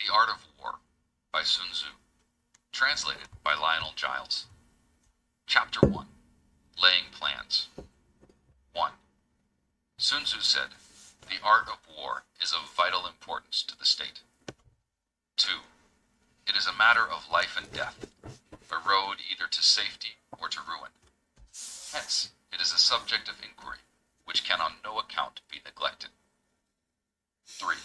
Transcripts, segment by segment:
The Art of War by Sun Tzu. Translated by Lionel Giles. Chapter 1. Laying Plans. 1. Sun Tzu said, "The art of war is of vital importance to the state." 2. It is a matter of life and death, a road either to safety or to ruin. Hence, it is a subject of inquiry, which can on no account be neglected. 3.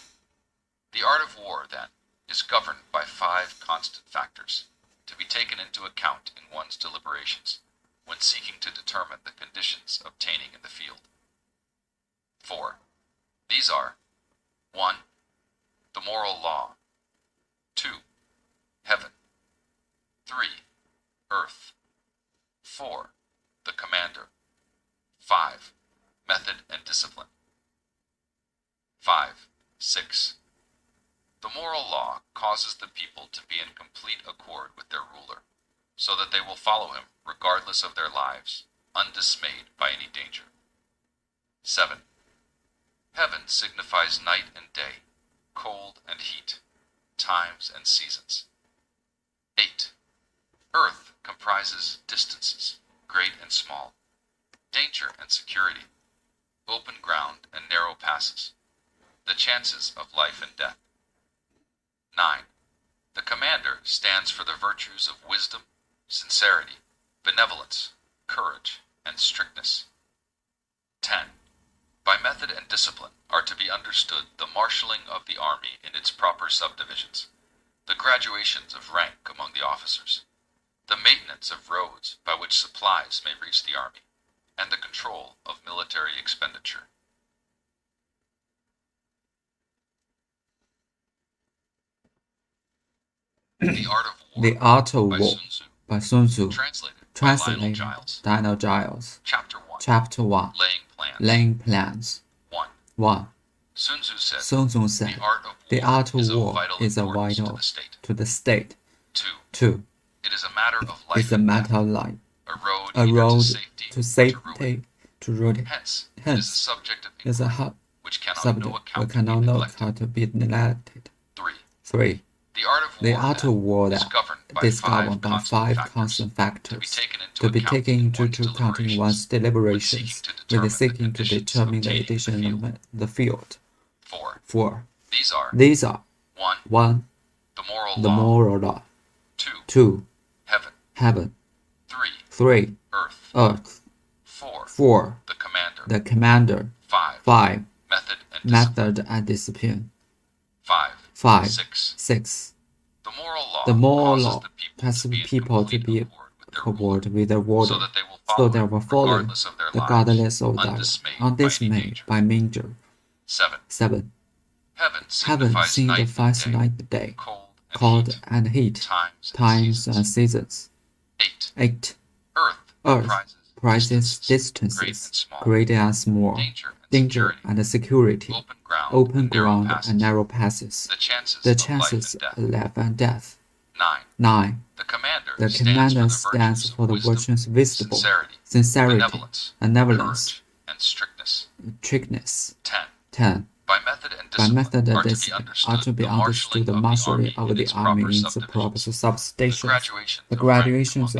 The art of war, then, is governed by 5 constant factors, to be taken into account in one's deliberations, when seeking to determine the conditions obtaining in the field. 4. These are 1. The moral law. 2. Heaven. 3. Earth. 4. The commander. 5. Method and discipline. 5. 6. The moral law causes the people to be in complete accord with their ruler, so that they will follow him regardless of their lives, undismayed by any danger. 7. Heaven signifies night and day, cold and heat, times and seasons. 8. Earth comprises distances, great and small, danger and security, open ground and narrow passes, the chances of life and death. 9. The commander stands for the virtues of wisdom, sincerity, benevolence, courage, and strictness. 10. By method and discipline are to be understood the marshalling of the army in its proper subdivisions, the graduations of rank among the officers, the maintenance of roads by which supplies may reach the army, and the control of military expenditure. The Art of War by Sun Tzu. Translated by Translated Lionel Giles. Lionel Giles. Chapter 1. Laying Plans. 1. 1. Sun Tzu said, the art of war is a vital to the state. 2. 2. It is a matter of life It's a and matter death, of life, a a road to to safety, safety, to ruin. Hence, it is a Hence, subject of it's a inquiry, hard which can on subject no we account be cannot know neglected. how to be neglected. 3. 3. The art of war is governed by 5 constant factors to be taken into account in one's deliberations when seeking to determine the condition of the field. 4. These are 1. The moral law. 2. Heaven. 3. Earth. 4. The commander. 5. Method and discipline. 5. 6. The moral law causes the people to be accord with their ruler, so they will follow regardless of their undismayed by danger. 7. Heaven signifies night and day, cold and heat, times and seasons. 8. Earth comprises distances, great and small, danger and security, open ground and narrow passes, the chances of life and death. 9. The commander stands for the virtues of wisdom, sincerity, benevolence, and strictness. 10. By method and discipline are to be understood the mastery of the army in the proper substations, the graduations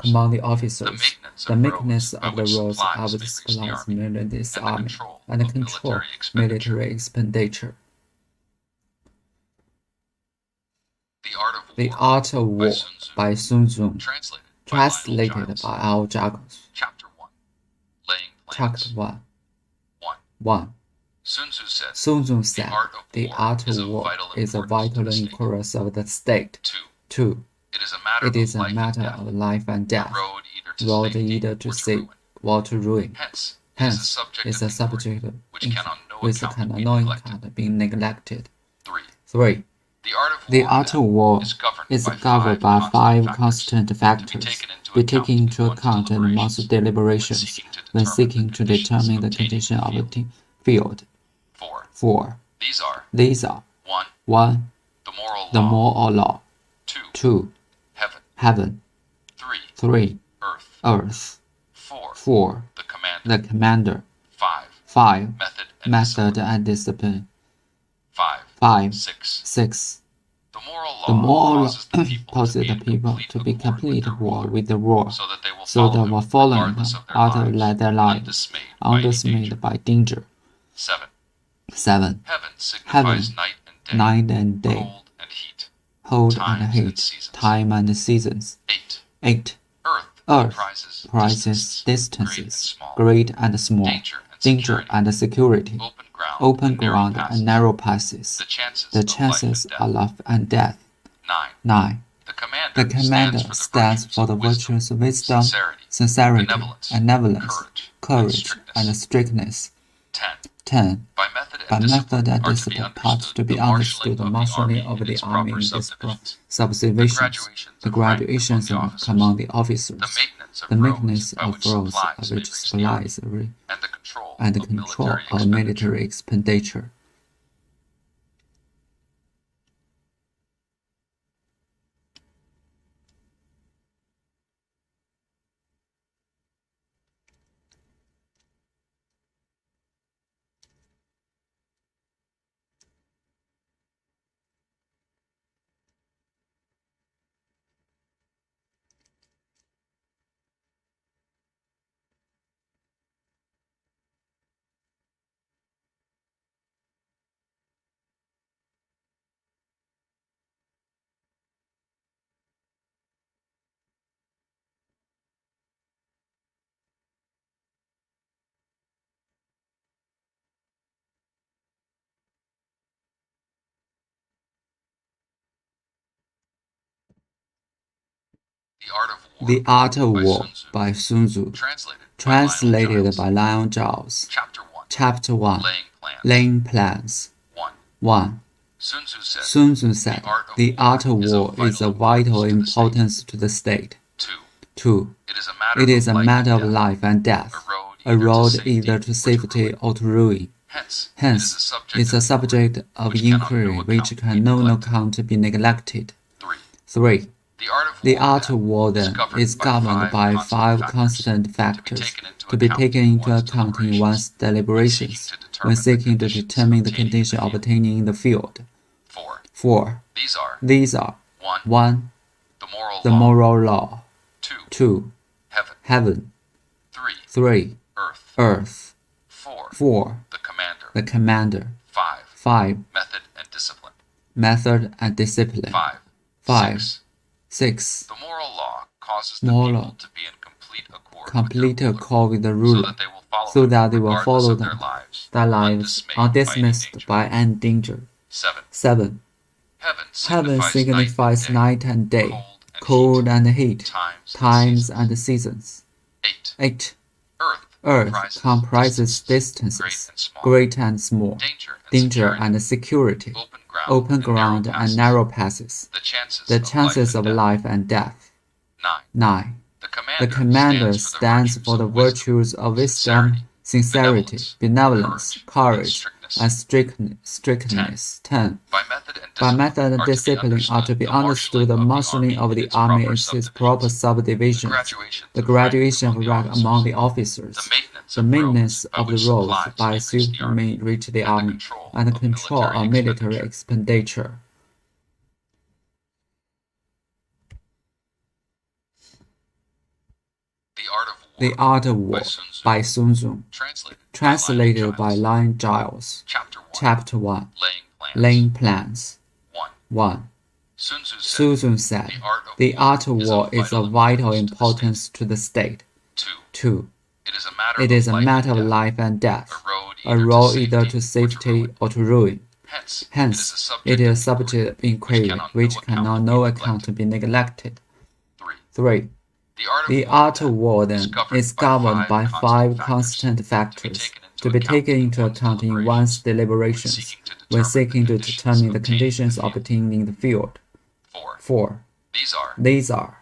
among the officers, the meekness of the roles of the supplies in this army, and the control military expenditure. The Art of War by Sun Tzu. Translated by Aloud. Chapter 1. Chapter 1. 1. Sun Tzu said, the art of war is a vital importance of the state. 2. It is a matter of life and death, road either to save or to ruin. Hence, it's a subject which can on no account be neglected. 3. The art of war is governed by 5 constant factors to be taken into account in one's deliberations when seeking to determine the condition of the field. 4. These are 1. The moral law. 2. Heaven. 3. Earth. 4. The commander. 5. Method and discipline. 5. 6. law causes the people to be complete at war with the rule, so that they will follow him out their lives, undismayed by danger. 7. Heaven, night and day, cold and heat, time and seasons. 8. Earth, prices, distances, great and small, danger and security, open ground and narrow passes, the chances of life and death. 9. The commander stands for the virtues of wisdom, sincerity, benevolence, courage, and strictness. 10. By method and discipline taught to be understood the marshalling of the army in its subdivisions, the graduations among the officers, the maintenance of roads of which supplies, and the control of military expenditure. The Art of War by Sun Tzu. Translated by Lion Giles. Chapter 1. Laying Plans. 1. Sun Tzu said, the art of war is of vital importance to the state. 2. It is a matter of life and death, a road either to safety or to ruin. Hence, it's a subject of inquiry which can on no account be neglected. 3. The art of war, then, is governed by 5 constant factors to be taken into account in one's deliberations when seeking to determine the condition obtaining in the field. 4. These are 1. The moral law. 2. Heaven. 3. Earth. 4. The commander. 5. Method and discipline. 5. 6. The moral law causes the people to be in complete accord with the ruler, so that they will follow them, their lives undismissed by any danger. 7. Heaven signifies night and day, cold and heat, times and seasons. 8. Earth comprises distances, great and small, danger and security, open ground and narrow passes, the chances of life and death. 9. The commander stands for the virtues of wisdom, sincerity, benevolence, courage, and strictness. 10. By method and discipline are to be understood the marshalling of the army in its proper subdivisions, the graduation of rank among the officers, the maintenance of the roads by which may reach the army, and the control of military expenditure. The Art of War by Sun Tzu. Translated by Lion Giles. Chapter 1. Laying Plans. 1. Sun Tzu said, the art of war is of vital importance to the state. 2. It is a matter of life and death, a road either to safety or to ruin. Hence, it is a subject of inquiry which can on no account be neglected. 3. The art of war, then, is governed by 5 constant factors to be taken into account in one's deliberations when seeking to determine the conditions obtained in the field. 4. These are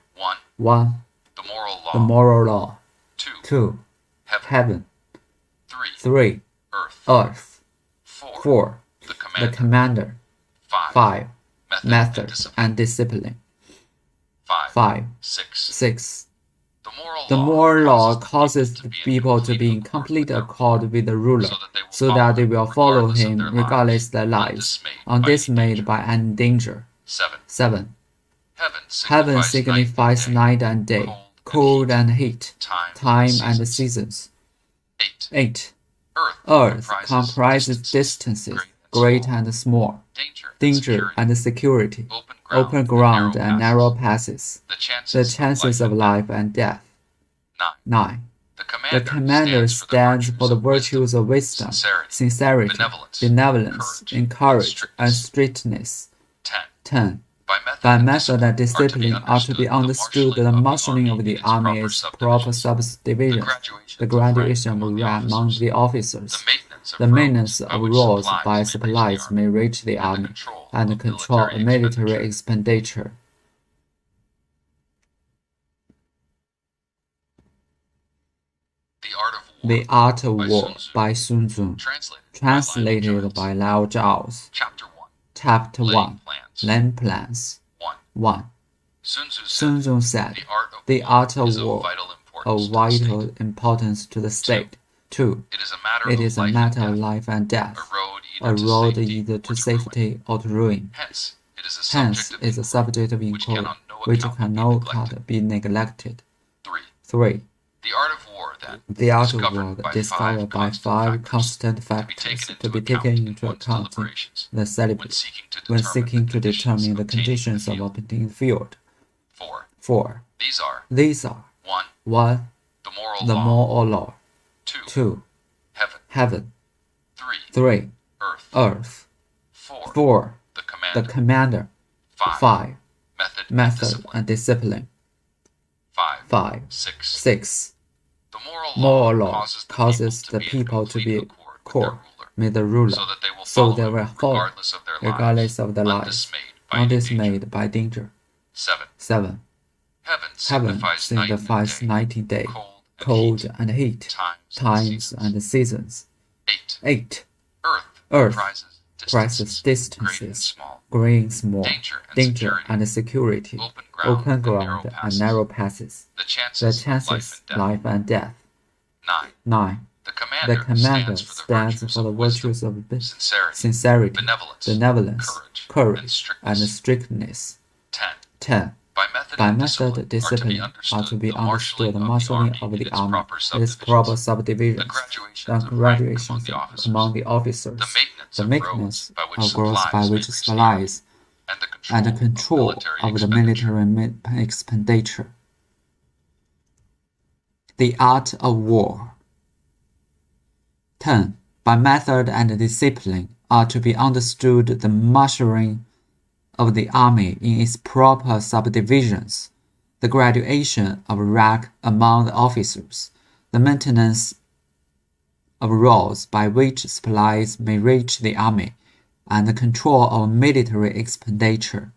1. The moral law. 2. Heaven. 3. Earth. 4. The commander. 5. Method and discipline. 5. 6. The moral law causes the people to be in complete accord with the ruler, so that they will follow him regardless of their lives, undismayed by any danger. 7. Heaven signifies night and day, cold and heat, time and seasons. 8. Earth comprises distances, great and small, danger and security, open ground and narrow passes, the chances of life and death. 9. The commander stands for the virtues of wisdom, sincerity, benevolence, courage, and strictness. 10. By method and discipline are to be understood the marshalling of the army is proper subdivisions, the graduation of rank among the officers, the maintenance of roads by supplies may reach the army, and the control of military expenditure. The Art of War by Sun Tzu, translated by Aloud. Chapter 1. Land Plans. 1. Sun Tzu said, the art of war of vital importance to the state. 2. It is a matter of life and death, a road either to safety or to ruin. Hence, it is a subject of inquiry which can no account be neglected. 3. The art of war discovered by 5 constant factors to be taken into account in the celebrity when seeking to determine the conditions of obtaining the field. 4. These are 1. The moral law. 2. Heaven. 3. Earth. 4. The commander. 5. Method and discipline. 5. 6. Moral law causes the people to be accord with the ruler, so they will follow, regardless of their lives, undismayed by danger. 7. Heaven signifies 90 days, cold and heat, times and seasons. 8. Earth prices distances, great and small, danger and security, open ground and narrow passes, the chances, life and death. 9. The commander stands for the virtues of sincerity, benevolence, courage, and strictness. 10. By method, discipline are to be understood the marshalling of the army, its proper subdivisions, the graduations among the officers, the maintenance of growth by which supplies, and the control of the military expenditure. The art of war. 10. By method and discipline are to be understood the marshalling of the army in its proper subdivisions, the graduation of rank among the officers, the maintenance of roads by which supplies may reach the army, and the control of military expenditure.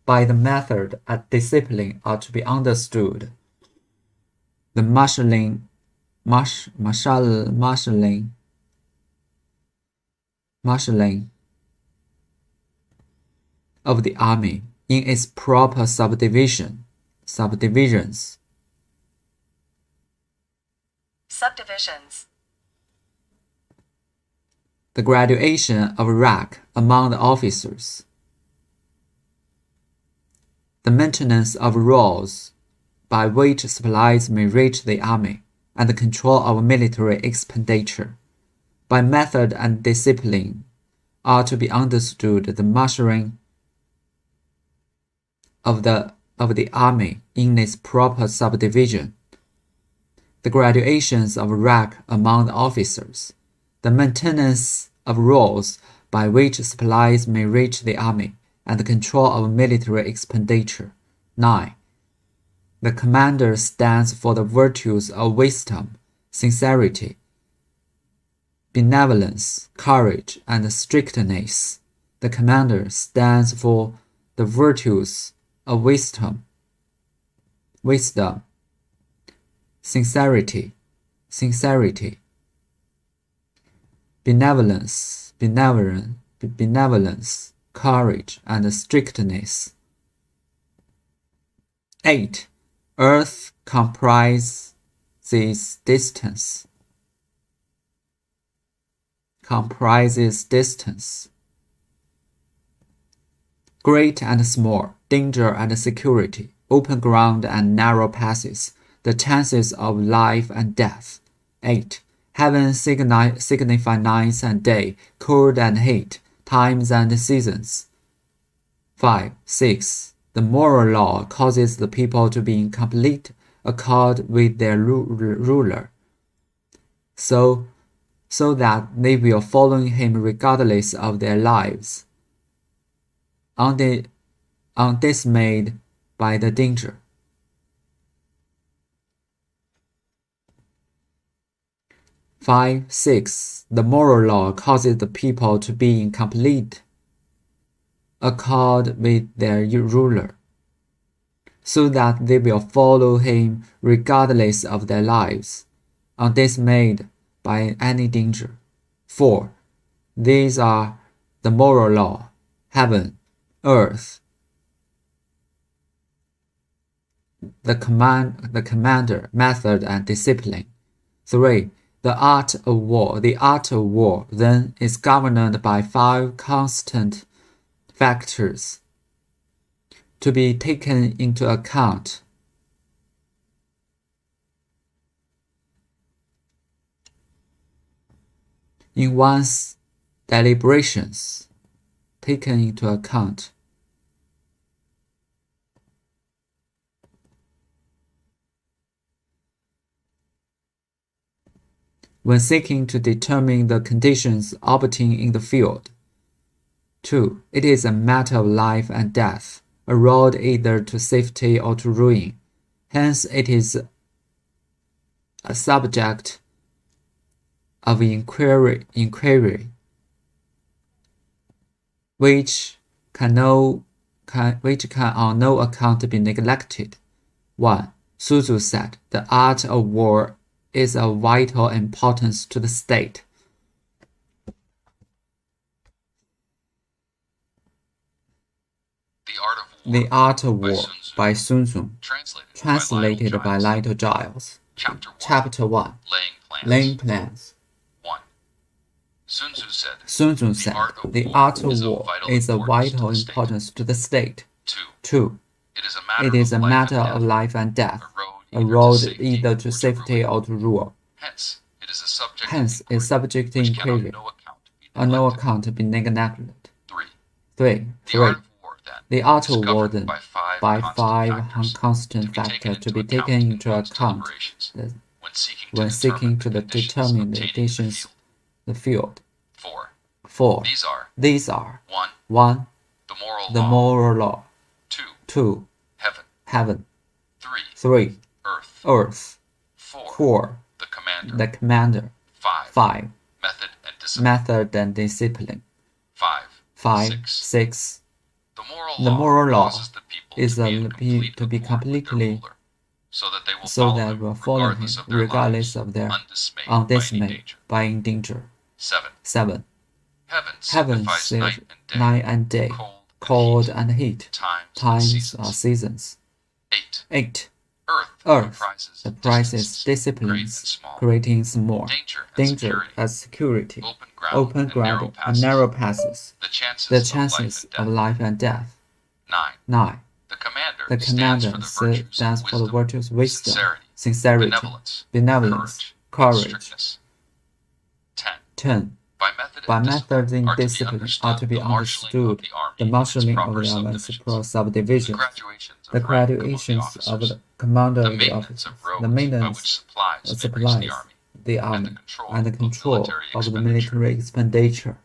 By the method and discipline are to be understood the marshalling of the army in its proper subdivisions. The graduation of rank among the officers, the maintenance of roads by which supplies may reach the army, and the control of military expenditure. By method and discipline are to be understood the marshalling of the army in its proper subdivision, the graduations of rank among the officers, the maintenance of roads by which supplies may reach the army, and the control of military expenditure. 9. The commander stands for the virtues of wisdom, sincerity, benevolence, courage, and strictness. The commander stands for the virtues of wisdom, sincerity, benevolence, courage, and strictness. 8. Earth comprises distance. great and small, danger and security, open ground and narrow passes, the chances of life and death. 8. Heaven signify night and day, cold and heat, times and seasons. 5. 6. The moral law causes the people to be in complete accord with their ruler, so that they will follow him regardless of their lives, undismayed by the danger. 5. 6. The moral law causes the people to be in complete accord with their ruler, so that they will follow him regardless of their lives, undismayed by any danger. 4. These are the moral law, heaven, earth, the commander, method, and discipline. 3. The art of war. The art of war, then, is governed by 5 constant factors to be taken into account. In one's deliberations, taken into account. When seeking to determine the conditions operating in the field. 2. It is a matter of life and death, a road either to safety or to ruin. Hence, it is a subject of inquiry which can on no account be neglected. 1. Sun Tzu said, the art of war is of vital importance to the state. The Art of War by Sun Tzu, translated by Aloud Giles. Chapter 1. Laying Plans. 1. Sun Tzu said, the art of war is of vital importance to the state. 2. It is a matter of life and death, a road either to safety or to rule. Hence, it is subject to inquiry, on no account to be neglected. 3. 3. The art of war, then, by 5 constant factors to be taken into account when seeking to determine the conditions of the field. 4. These are 1. The moral law. 2. Heaven. 3. Earth. 4. The commander. 5. Method and discipline. 5. 6. The moral law is to be completely so that will follow him regardless of their undismayed by danger. 7. Heaven says night and day, cold and heat, times are seasons. 8. Earth apprises disciplines, creating small, danger as security, open ground and narrow passes, the chances of life and death. 9. The commander stands for the virtues wisdom, sincerity, benevolence, courage. 10. By methods in discipline are to be understood the marshalling of the municipal subdivisions, the graduations of the commander of the officers, the maintenance of supplies, the army, and the control of the military expenditure.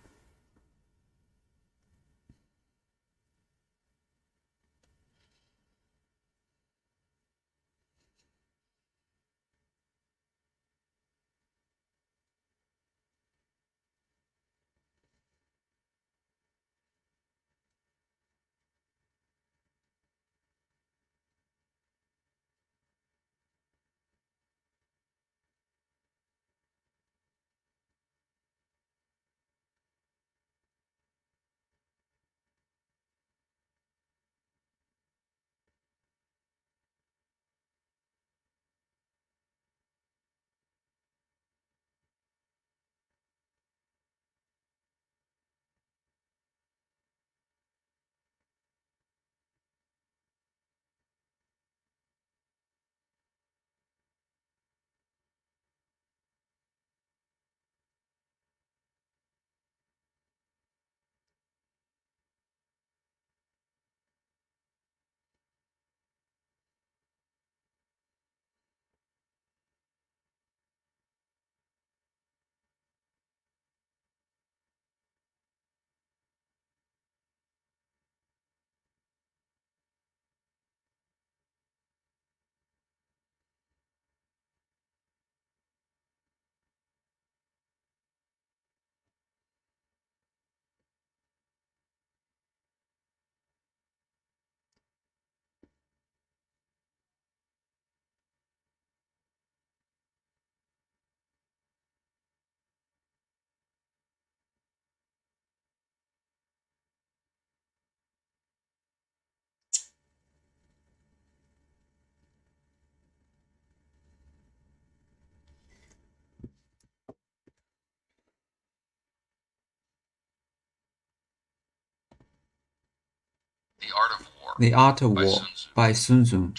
The Art of War by Sun Tzu.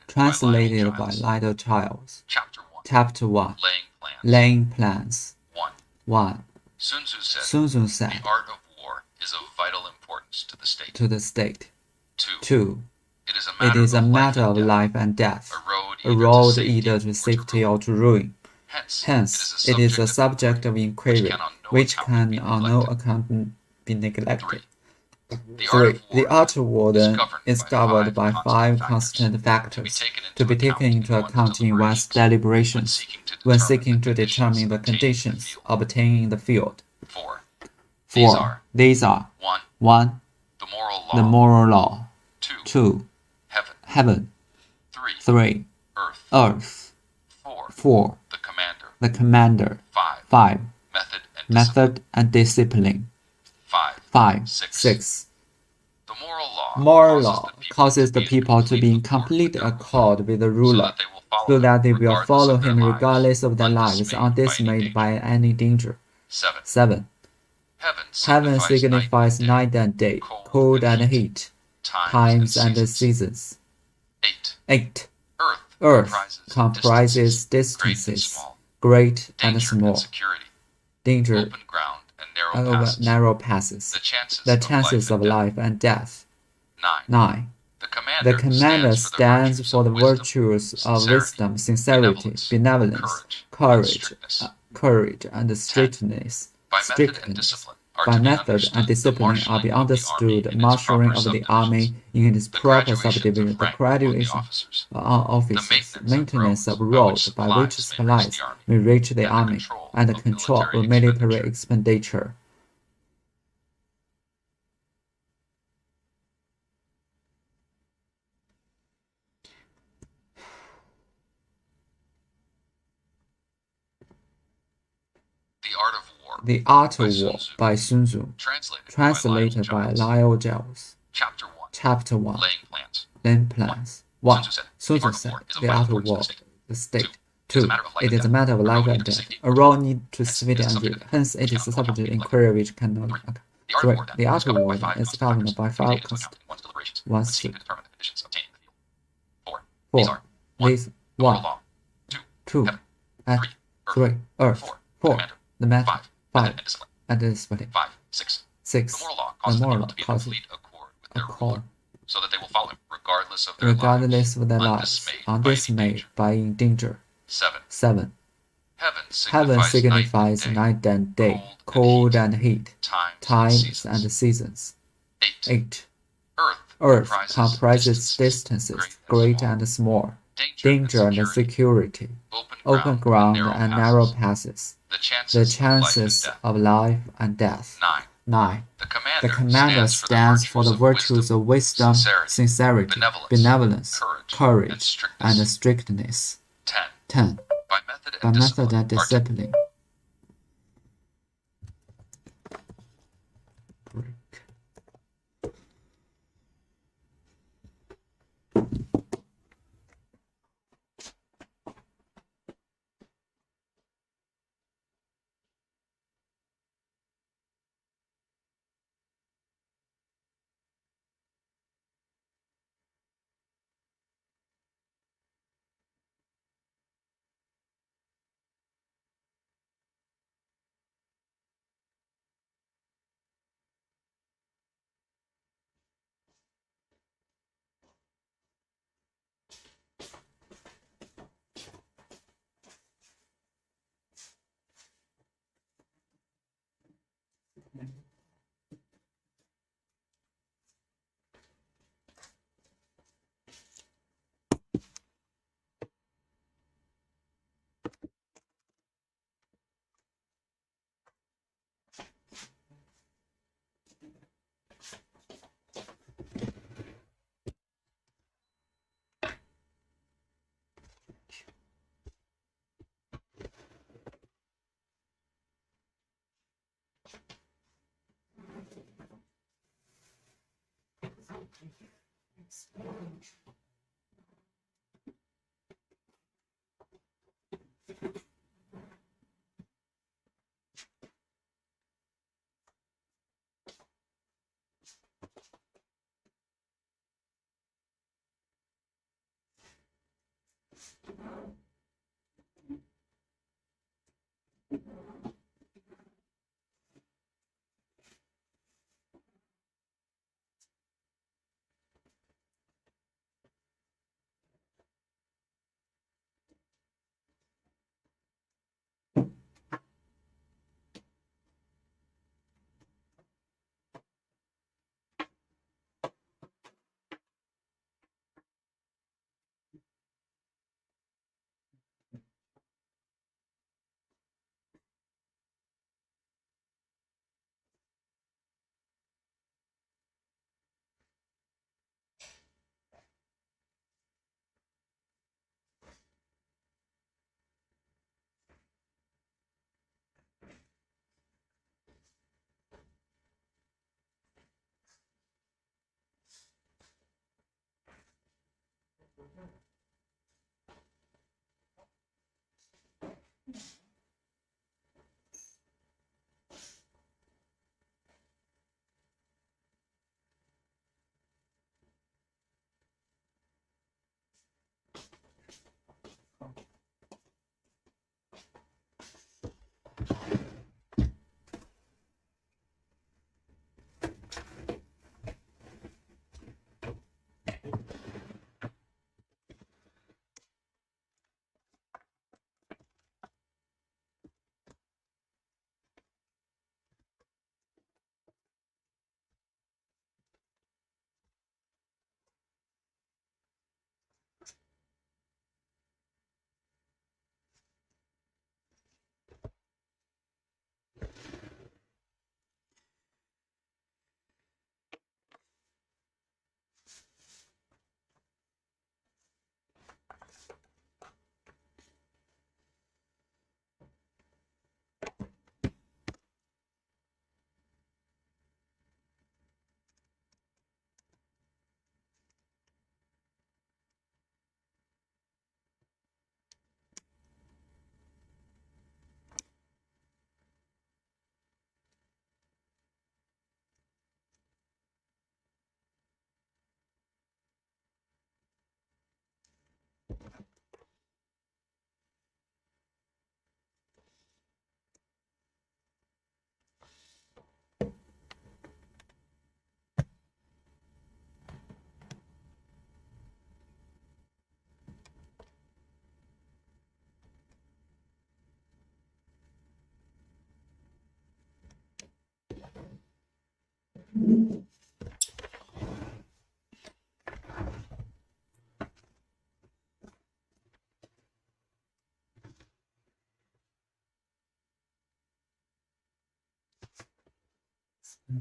Translated by Lionel Childs. Chapter 1. Laying Plans. 1. Sun Tzu said, the art of war is of vital importance to the state. 2. It is a matter of life and death, a road either to safety or to ruin. Hence, it is a subject of inquiry which can on no account be neglected. 3. The art of war then is governed by 5 constant factors to be taken into account in one's deliberations when seeking to determine the conditions obtained in the field. 4. These are 1. The moral law. 2. Heaven. 3. Earth. 4. The commander. 5. Method and discipline. 5. 6. Moral law causes the people to be in complete accord with the ruler, so that they will follow him regardless of their lives, undismayed by any danger. 7. Heaven signifies night and day, cold and heat, times and seasons. 8. Earth comprises distances, great and small, danger over narrow passes, the chances of life and death. 9. The commander stands for the virtues of wisdom, sincerity, benevolence, courage, and strictness. By method and discipline are be understood marshalling of the army in its proper subdivision, the graduation of officers, maintenance of roads by which supplies may reach the army, and the control of military expenditure. The Art of War by Sun Tzu. Translated by Lionel Childs. Chapter 1. Laying Plans. 1. Sun Tzu said, the art of war, the state. 2. It is a matter of life and death, a role need to civil and rule. Hence, it is a subject of inquiry which cannot occur. 3. The art of war is governed by 5 constants. 1. 4. These 1. 2. And 3. Earth. 4. The method. 5. And discipline. 6. The moral law causes accord, so that they will follow him regardless of their lives, undismayed by in danger. 7. Heaven signifies night and day, cold and heat, times and seasons. 8. Earth comprises distances, great and small, danger and security, open ground and narrow passes, the chances of life and death. 9. The commander stands for the virtues of wisdom, sincerity, benevolence, courage, and strictness. 10. By method and discipline.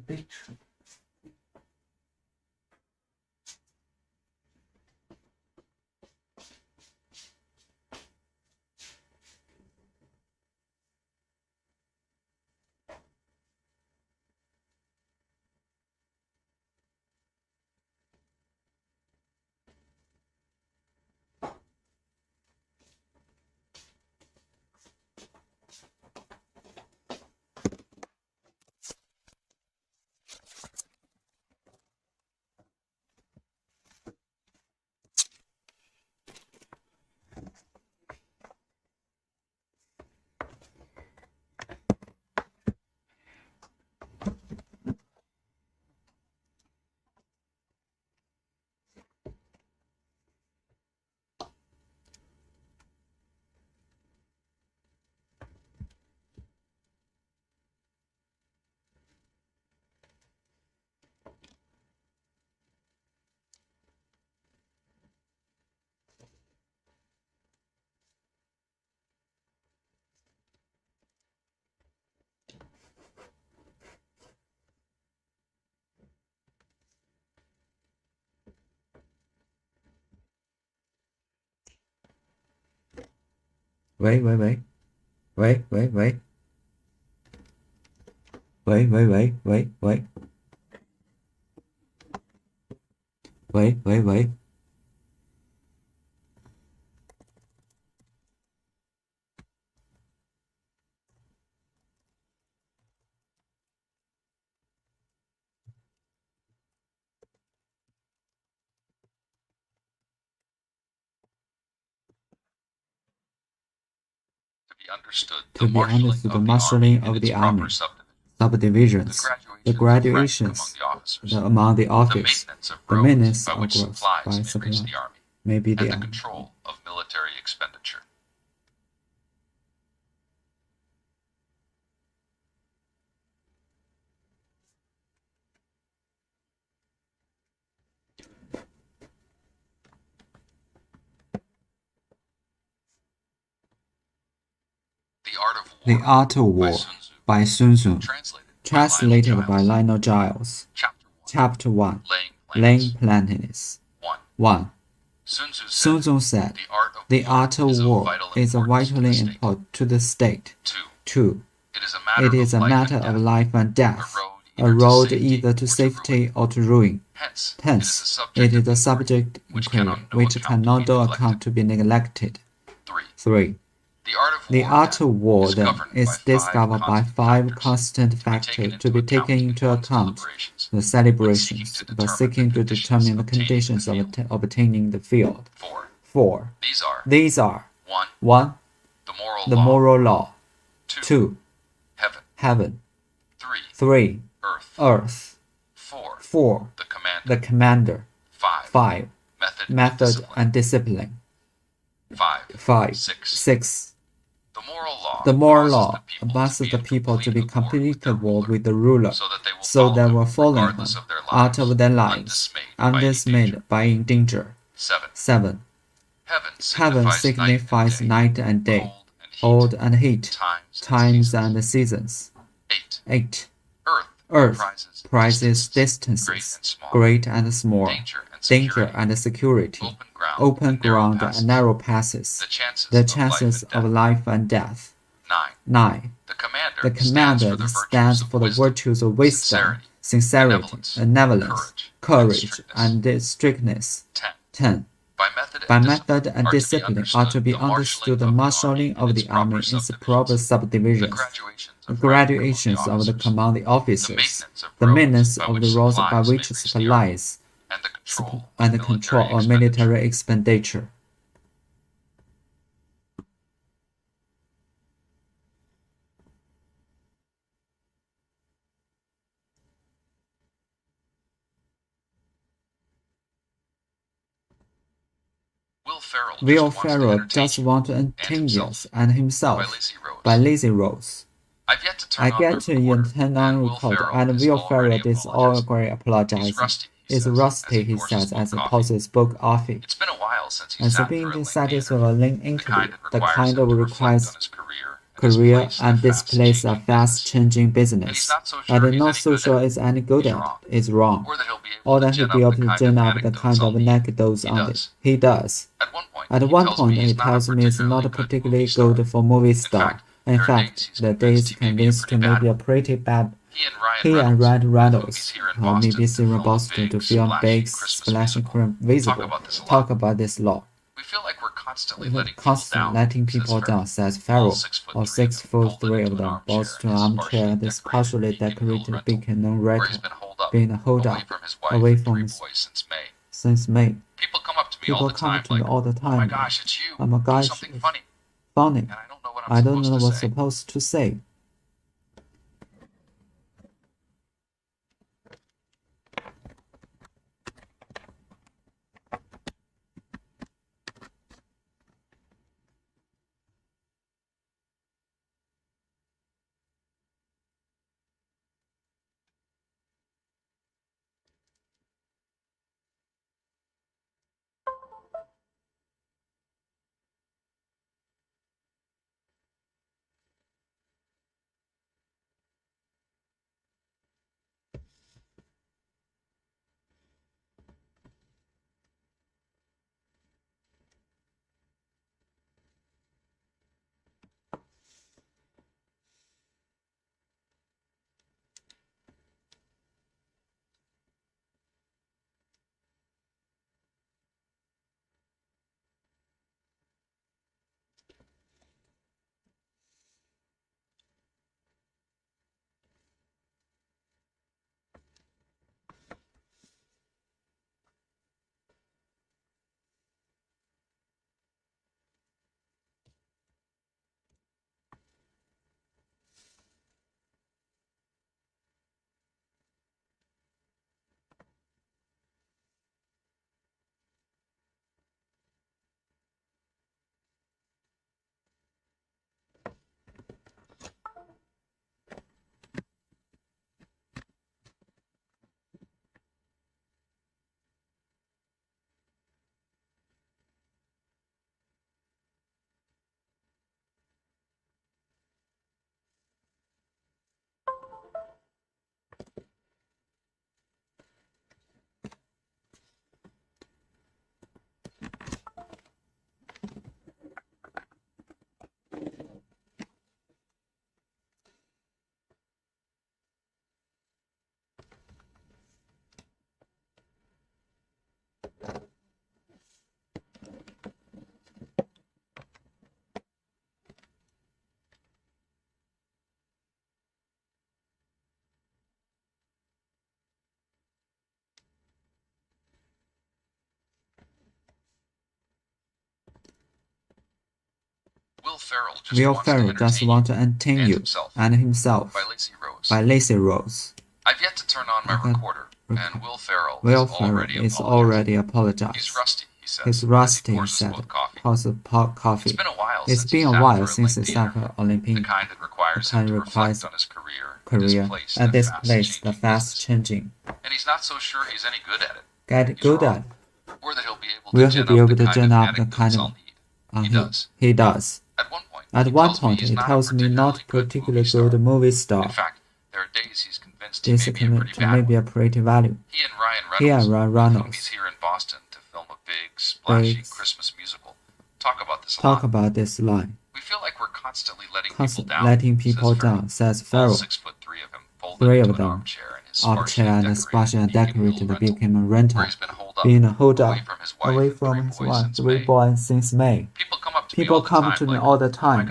Picture. Wait, wait, wait. Wait, wait, wait. Wait, wait, wait, wait, wait. Wait, wait, wait. To be understood, the marshalling of the army, subdivisions, the graduations among the officers, the maintenance of growth by supply, may be the and the control of military expenditure. The Art of War by Sun Tzu, translated by Lionel Giles. Chapter 1, Laying Plans. 1. Sun Tzu said, the art of war is vitally important to the state. 2. It is a matter of life and death. a road either to safety or to ruin. Hence, it is a subject inquiry which cannot no account to be neglected. 3. The art of war, then, is discovered by 5 constant factors to be taken into account: the celebrations, but seeking to determine the conditions of obtaining the field. 4. These are 1. The moral law. 2. Heaven. 3. Earth. 4. The commander. 5. Method and discipline. 5. 6. The moral law obliges the people to be compatible with the ruler, so they will follow him out of their lives, undismayed by danger. 7. Heaven signifies night and day, cold and heat, times and seasons. 8. Earth prizes distances, great and small, danger and security, open ground and narrow passes, the chances of life and death. 9. The commander stands for the virtues of wisdom, sincerity, benevolence, courage, and strictness. 10. By method and discipline are to be understood the marshalling of the army in its proper subdivisions, the graduations of the commanding officers, the maintenance of the roads by which supplies, and the control of military expenditure. Will Ferrell just want to entangle us and himself by lazy roads. I get to intend on record, and Will Ferrell is already apologizing. It's rusty, he says, as he pauses book coffee. It's been decided for a link interview, the kind of requires career and displays a fast-changing business, and not so sure it's any good at it, is wrong, or that he'll be able to turn up the kind of anecdotes on it. He does. At one point, he tells me it's not particularly good for movie star. In fact, the day is convinced to maybe a pretty bad. He and Ryan Reynolds, or maybe Sarah Boston, to film big splashing cream visible, talk about this law. We're constantly letting people down, says Farrell, or 6'3" of them, both to an armchair and this partially decorated beacon non-rental, being a holdup away from his since May. People come to me all the time. Oh my gosh, it's you. Oh my gosh, it's funny. I don't know what I'm supposed to say. Will Ferrell just want to entertain you and himself by Lazy Rose. I've yet to turn on my recorder, and Will Ferrell is already apologized. He's rusty, he said. Pours a pot coffee. It's been a while since he sat for Olympic. The kind that requires him to reflect on his career at this place, the fast changing. And he's not so sure he's any good at it. Get good at it. Or that he'll be able Will he be able to gen up the kind of he does. At one point, he tells me not particularly good movie star. In fact, there are days he's convinced This may be a pretty value. He and Ryan Reynolds, he's here in Boston to film a big, splashy Christmas musical. Talk about this line. We feel like we're constantly letting people down, says Ferrell. 6'3" of him Three folded of them, armchair and sparsely decorated, became a rental, where he's been holed up, being holed up away from his wife, three boys since May. People come to me all the time,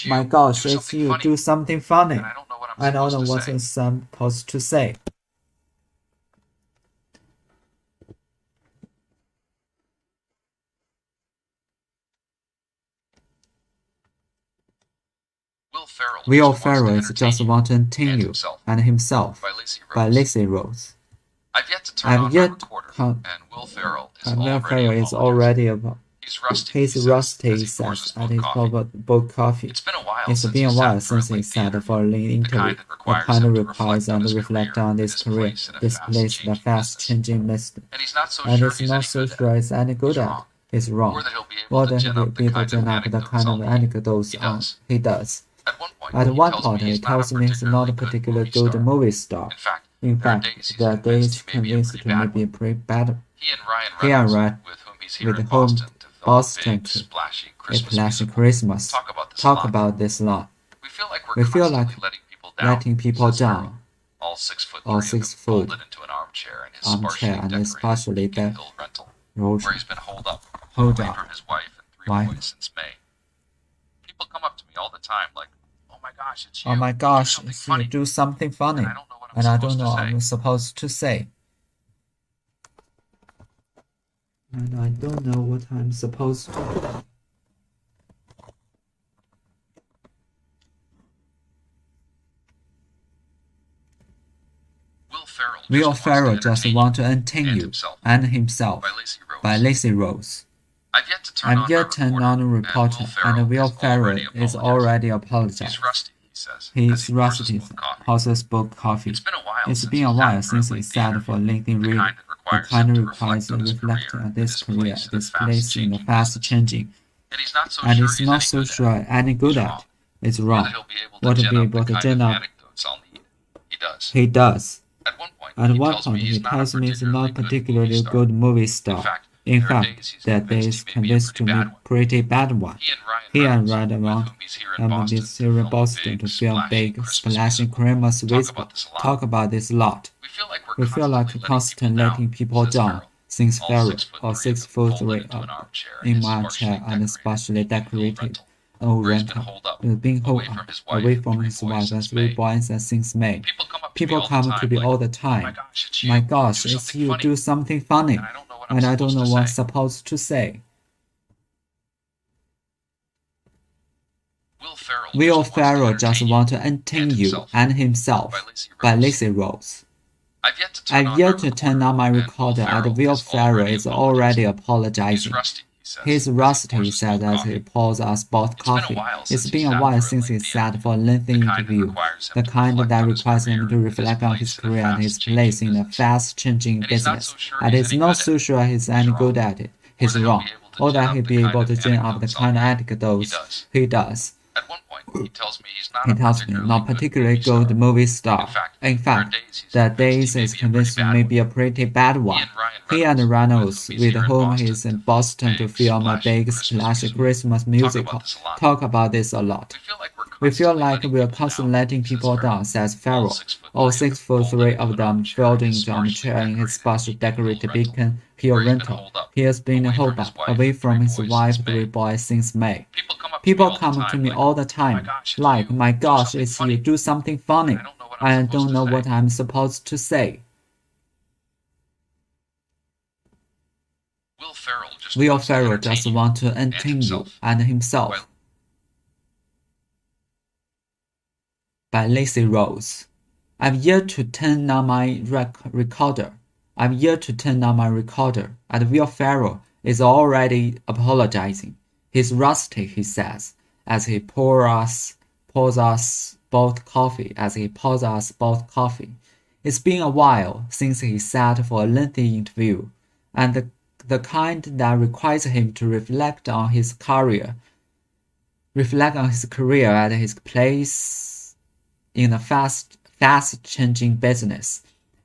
my gosh, it's you, do something funny. And I don't know what I'm supposed to say. Will Ferrell just want to entertain you and himself by Lazy Rose. I've yet to turn on my recorder, and Will Ferrell is already He's rusty, he says, at his book coffee. It's been a while since he sat for an interview. The kind of requires and reflect on his career, this place, the fast-changing list. And he's not so sure he's any good at. He's wrong. Or that he'll be able to gen up the kind of anecdotes he does. At one point, he tells me he's not a particularly good movie star. In fact, there are days convinced he may be a pretty bad. He and Ryan, with whom Boston to a splashy Christmas. Talk about this lot. We feel like letting people down. All 6 foot, folded into an armchair and especially that where he's been holed up from his wife and 3 boys since May. People come up to me all the time like, oh my gosh, it's you, do something funny. And I don't know what I'm supposed to say. And I don't know what I'm supposed to say. Will Ferrell just want to entertain you and himself by Lazy Rose. I've yet to turn on the reporter, and Will Ferrell is already apologized. He's rusty, pours book coffee. It's been a while since he sat for a lengthy read. The kind of requires a reflect on this career, this place in the fast-changing. And he's not so sure any good at. It's wrong. What to be able to gen up. He does. At one point, he tells me he's not particularly good movie star. In fact, that day is convinced to be a pretty bad one. He and Ryan is here in Boston to film big, splashing Christmas musical. Talk about this lot. We feel like constantly letting people down, since Ferrell, or 6'3" in my chair and especially decorated, old rental, being holed up, away from his wife and 3 boys since May. People come to me all the time. My gosh, it's you, do something funny. And I don't know what I'm supposed to say. Will Ferrell just want to entertain you and himself by Lazy Rose. I've yet to turn on my recorder, and Will Ferrell is already apologizing. He's rusty, he said as he pours us both coffee. It's been a while since he sat for a lengthy interview, the kind that requires him to reflect on his career and his place in a fast-changing business, and he's not so sure he's any good at it. He's wrong, or that he'll be able to gen up the kind of anecdotes he does. He tells me not particularly good movie star. In fact, there are days he's convinced he may be a pretty bad one. He and Reynolds, with whom he's in Boston to film a big splashy Christmas musical, talk about this a lot. We feel like we're constantly letting people down, says Ferrell. All 6'3" of them folded into a chair in his special decorated Beacon Hill rental. He has been holed up, away from his wife, 3 boys since May. People come to me all the time, like, my gosh, it's you, do something funny. I don't know what I'm supposed to say. Will Ferrell just want to entertain you and himself by Lazy Rose. I'm yet to turn on my recorder. I'm yet to turn on my recorder, and Will Ferrell is already apologizing. He's rusty, he says, as he pours us both coffee. It's been a while since he sat for a lengthy interview, and the kind that requires him to reflect on his career at his place in a fast-changing business.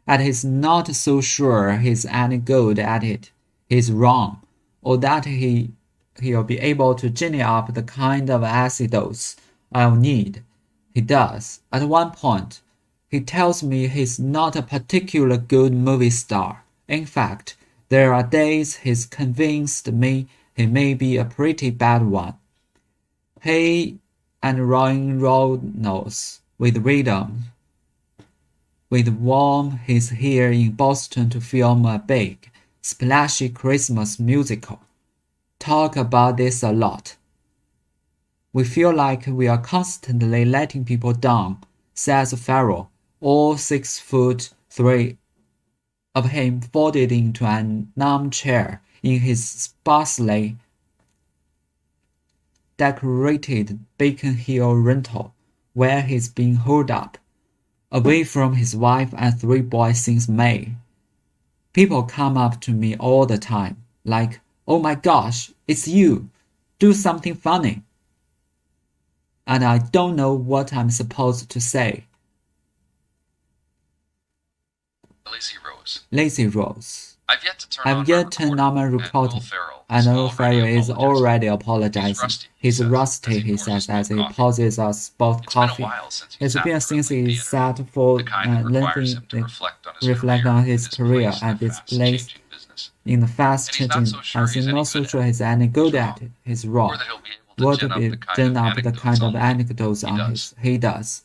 And he's not so sure he's any good at it. He's wrong, or that he'll be able to genie up the kind of acidos I'll need. He does. At one point, he tells me he's not a particularly good movie star. In fact, there are days he's convinced me he may be a pretty bad one. He and Ryan Reynolds with Worm, he's here in Boston to film a big, splashy Christmas musical. Talk about this a lot. We feel like we are constantly letting people down, says Farrell, all 6'3" of him folded into an armchair in his sparsely decorated Beacon Hill rental, where he's been holed up, away from his wife and 3 boys since May. People come up to me all the time, like, "Oh my gosh, it's you! Do something funny!" And I don't know what I'm supposed to say. Lazy Rose. I've yet to turn on my recorder, and Will Ferrell is already apologizing. He's rusty, he says as he pauses us both coffee. It's been since he sat for lengthy reflect on his career at this place in the fast-changing, as he's not so sure he's any good at it. He's wrong. Would be gin up the kind of anecdotes he does.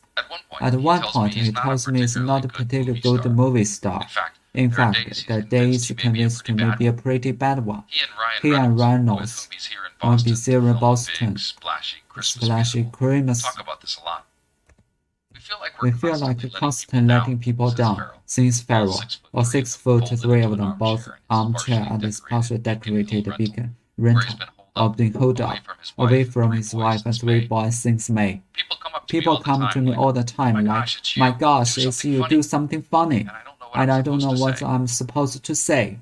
At one point, he tells me he's not a particularly good movie star. In fact, the days convinced he may be a pretty bad one. He and Reynolds won't be here in Boston. Splashy Christmas. We feel like constantly letting people down, since Farrell, or 6'3" of them, both armchair and his partially decorated beacon rental, of being holed up, away from his wife and 3 boys since May. People come to me all the time like, "My gosh, it's you, do something funny," and I don't know what I'm supposed to say.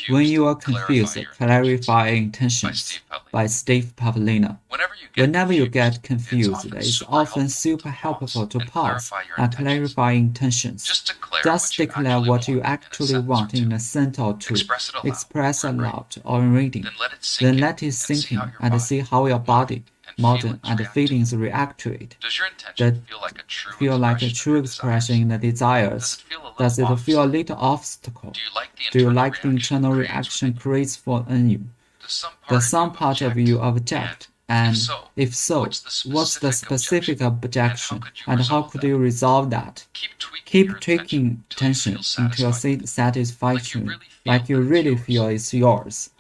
When you are confused, clarify intentions by Steve Pavlina. Whenever you get confused, it's often super helpful to pause and clarify intentions. Just declare what you actually want in a sentence or two, express aloud or in reading. Then let it sink in and see how your body, mind, and feelings react to it. Does it feel like a true expression in the desires? Does it feel a little obstacle? Do you like the internal reaction creates for you? Does some part of you object? And if so, what's the specific objection, and how could you resolve that? Keep tweaking tension until satisfaction, like you really feel it's yours.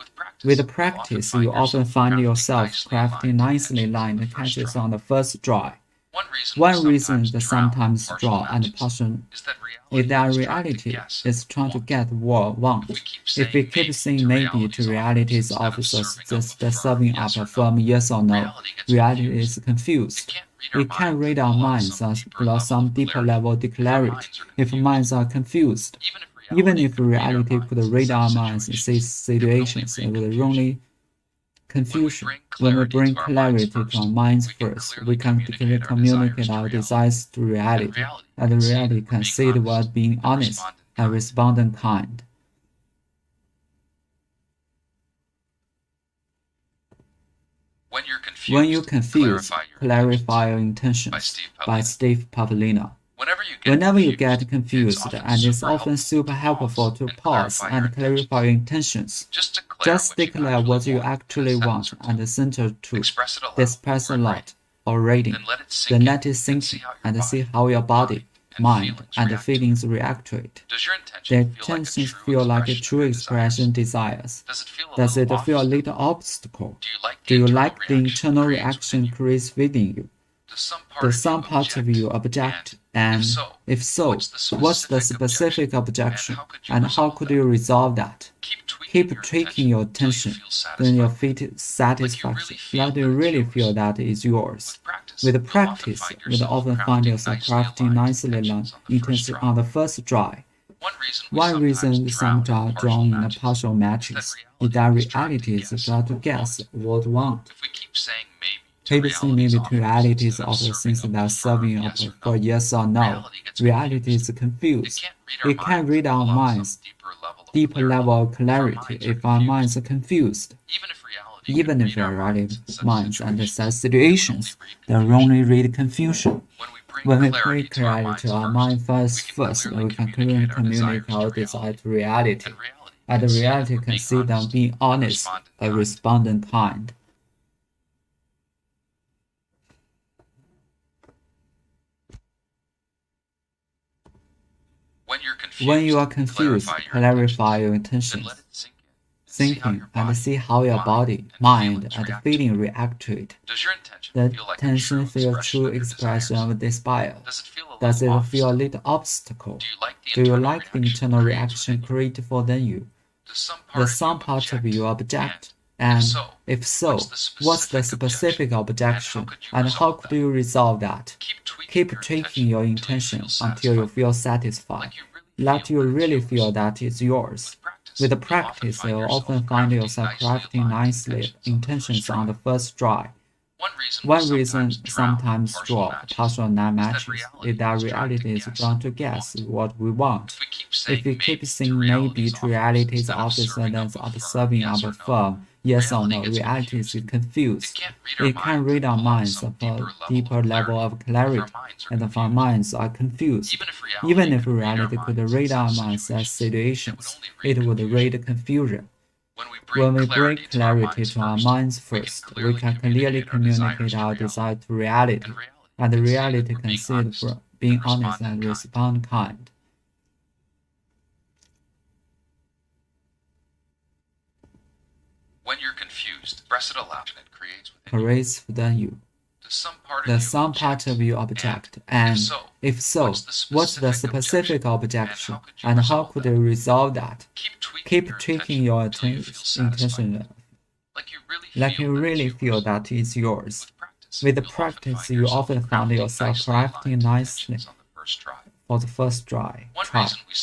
With practice, you often find yourself crafting nicely lined catches on the first try. One reason that sometimes draw and partial is that reality is trying to get what want. If we keep saying maybe to reality's officers just serving up a firm yes or no, reality is confused. We can read our minds below some deeper level clarity if minds are confused. Even if reality could read our minds in these situations, it would only confusion. When we bring clarity to our minds first, we can communicate our desires to reality, and reality can see it while being honest and respondent kind. When you're confused, clarify your intentions by Steve Pavlina. Whenever you get confused, and it's often super helpful to pause and clarify your intentions. Just declare what you actually want and center to express a lot or reading. Then let it sink in and see how your body, mind, and feelings react to it. The intentions feel like a true expression desires. Does it feel a little obstacle? Do you like the internal reaction creates within you? Does some part of you object? And if so, what's the specific objection? And how could you resolve that? Keep tweaking your attention, then you'll feel satisfaction. Let you really feel that is yours. With practice, you'll often find yourself crafting nicely long intentions on the first try. One reason some are drawn in a partial matches is that reality is trying to guess what we want. Previously, maybe to reality is also things that are serving up for yes or no. Reality is confused. We can read our minds, deeper level of clarity if our minds are confused. Even if reality minds understand situations, they only read confusion. When we bring clarity to our mind first, we can clearly communicate our desire to reality, and reality can see them being honest, a respondent kind. When you are confused, clarify your intentions, thinking, and see how your body, mind, and feeling react to it. The intention feel true expression of desire? Does it feel a little obstacle? Do you like the internal reaction created for you? Does some part of you object? And if so, what's the specific objection, and how could you resolve that? Keep tweaking your intention until you feel satisfied. Let you really feel that it's yours. With practice, you'll often find yourself crafting nicely intentions on the first try. One reason sometimes draw partial non-matches is that reality is drawn to guess what we want. If we keep saying maybe to reality's officer than observing our firm, yes or no, reality is confused. It can read our minds at a deeper level of clarity, and if our minds are confused, even if reality could read our minds as situations, it would read confusion. When we bring clarity to our minds first, we can clearly communicate our desire to reality, and reality can see it for being honest and respond kind. When you're confused, press it aloud and it creates within you. Does some part of you object? And if so, what's the specific objection, and how could you resolve that? Keep tweaking your intention, like you really feel that it's yours. With practice, you often find yourself crafting nicely for the first try.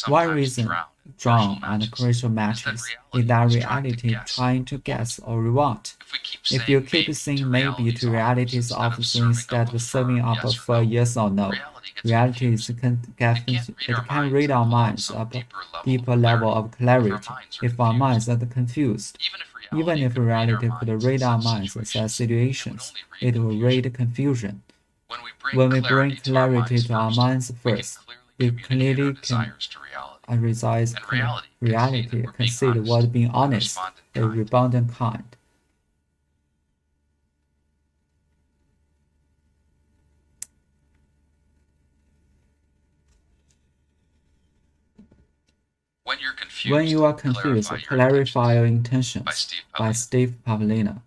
One reason drawn and crucial matches is that reality trying to guess or we want. If you keep saying maybe to reality's officer instead of serving up for yes or no, reality can read our minds at a deeper level of clarity if our minds are confused. Even if reality could read our minds as situations, it will read confusion. When we bring clarity to our minds first, we clearly can realize reality can see the word being honest, a redundant kind. When you are confused, clarify your intentions by Steve Pavlina.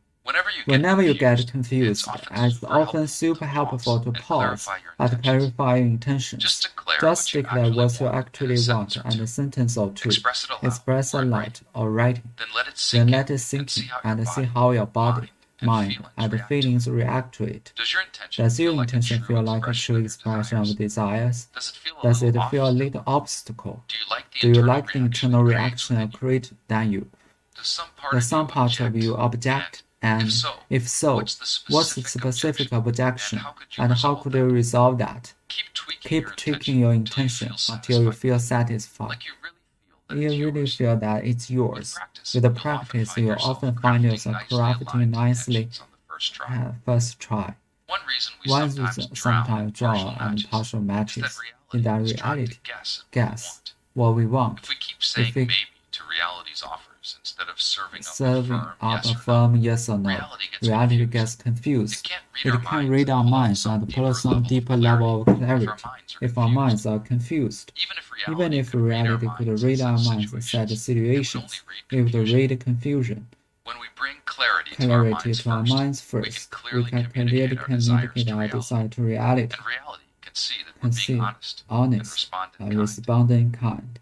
Whenever you get confused, it's often super helpful to pause and clarify your intentions. Just declare what you actually want and a sentence or two. Express aloud or writing. Then let it sink in and see how your body, mind, and feelings react to it. Does your intention feel like a true expression of desires? Does it feel a little obstacle? Do you like the internal reaction it creates than you? Does some part of you object? And if so, what's the specific objection, and how could you resolve that? Keep tweaking your intention until you feel satisfied. You really feel that it's yours. With the practice, you often find yourself crafting nicely at first try. One reason sometimes draw and partial matches is that reality guess what we want. If we to reality's offers instead of serving up a firm yes or no, reality gets confused. It can read our minds and pull some deeper level of clarity if our minds are confused. Even if reality could read our minds in such situations, it would read confusion. When we bring clarity to our minds first, we can clearly communicate our desire to reality, and reality can see that we're being honest, and responding in kind.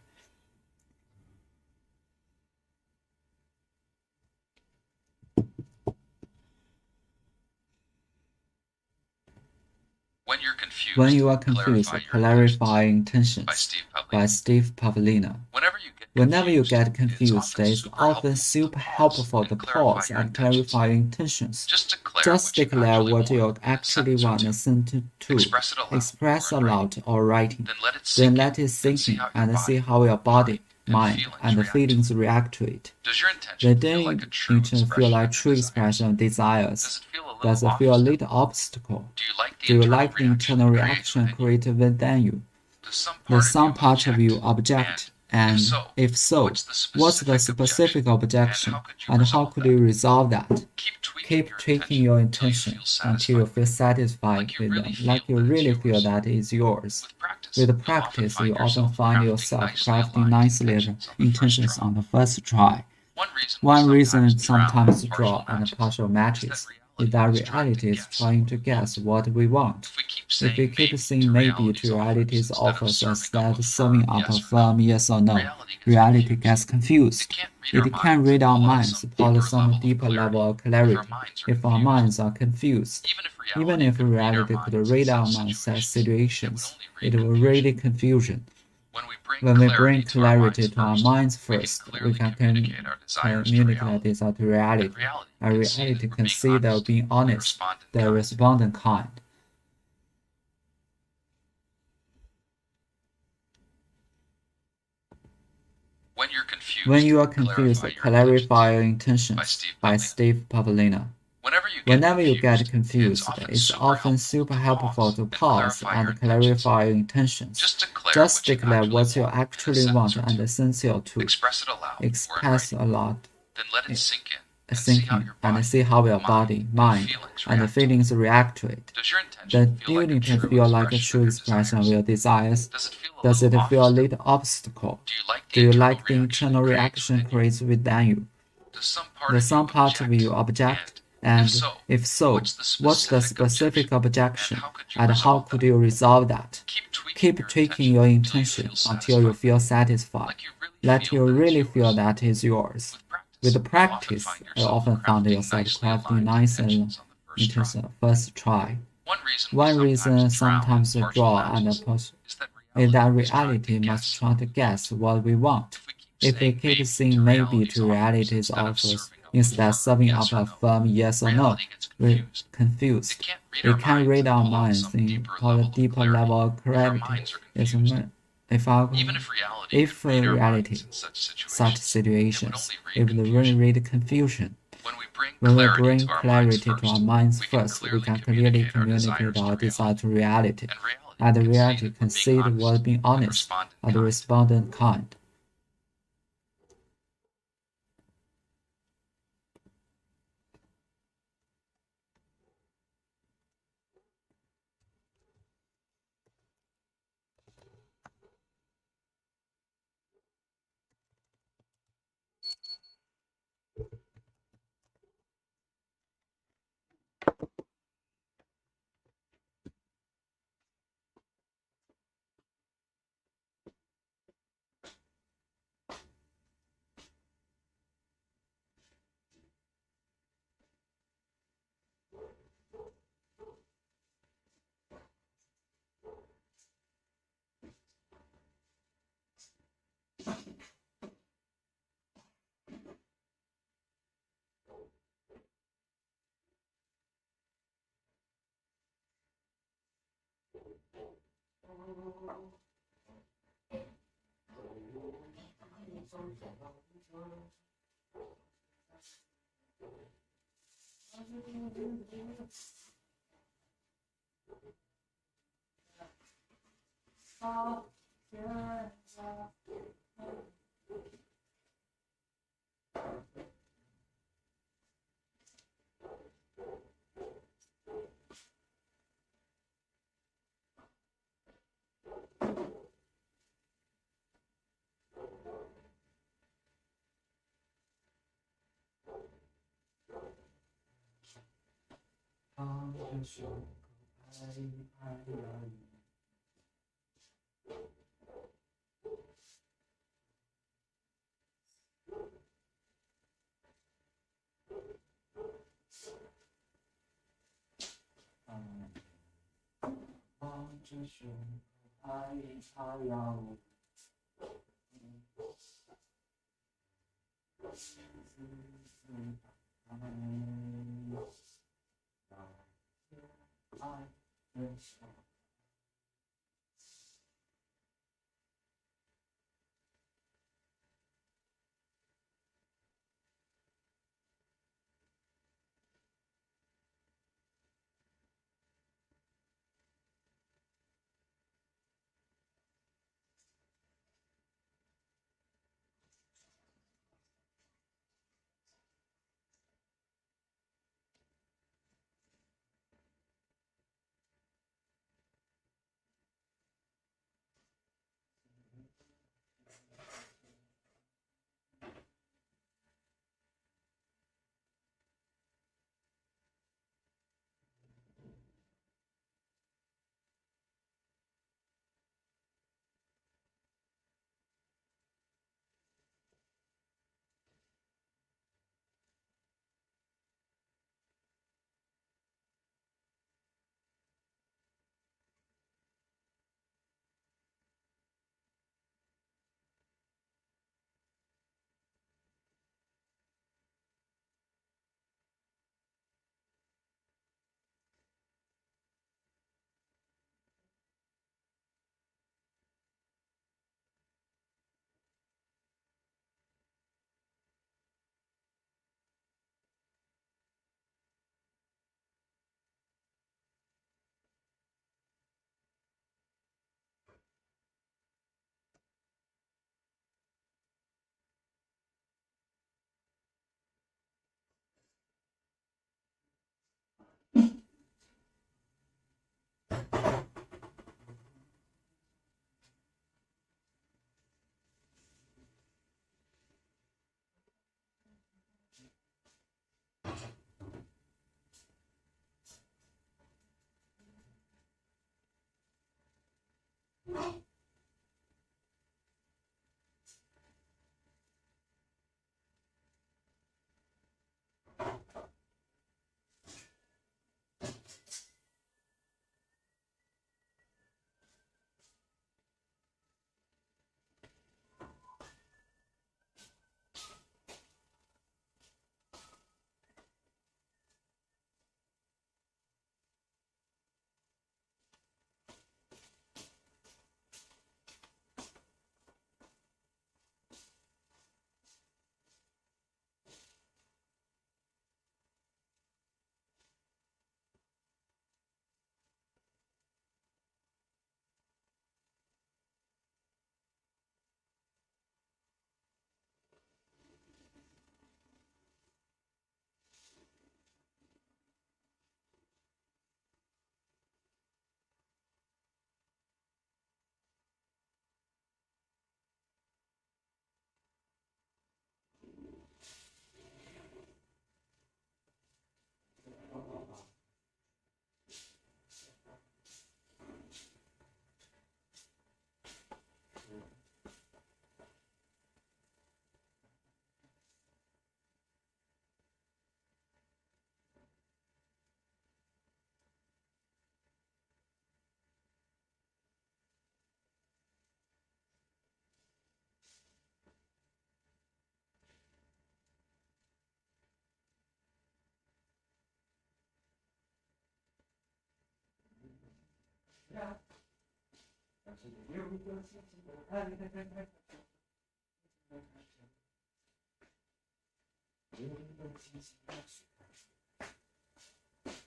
When you are confused, clarify intentions by Steve Pavlina. Whenever you get confused, it's often super helpful to pause and clarify your intentions. Just declare what you actually want and send to. Express aloud or writing. Then let it sink in and see how your body, mind, and feelings react to it. Does your intention feel like a true expression of desires? Does it feel a little obstacle? Do you like the internal reaction created within you? Does some part of you object? And if so, what's the specific objection, and how could you resolve that? Keep tweaking your intention until you feel satisfied with them, like you really feel that is yours. With practice, you often find yourself crafting nicely intentions on the first try. One reason sometimes draw and partial matches is that reality is trying to guess what we want. If we keep saying maybe to reality's offers instead of serving up a firm yes or no, reality gets confused. It can read our minds, pull some deeper level of clarity if our minds are confused. Even if reality could read our minds as situations, it will read confusion. When we bring clarity to our minds first, we can communicate this to reality, and reality can see that being honest, the respondent kind. When you are confused, clarify your intentions by Steve Pavlina. Whenever you get confused, it's often super helpful to pause and clarify your intentions. Just declare what you actually want and sincere to. Express aloud. Then let it sink in and see how your body, mind, and feelings react to it. Does your intention feel like a true expression of your desires? Does it feel a little obstacle? Do you like the internal reaction creates within you? Does some part of you object? And if so, what's the specific objection, and how could you resolve that? Keep tweaking your intention until you feel satisfied, like you really feel that is yours. With practice, you often find yourself crafting nice intentions first try. One reason sometimes draw and push is that reality must try to guess what we want. If we keep saying maybe to reality's offers instead of serving up a firm yes or no, we're confused. We can't read our minds in a deeper level of clarity. If reality, such situations, if we read confusion, when we bring clarity to our minds first, we can clearly communicate our desire to reality, and the reality can see the word being honest and the respondent kind.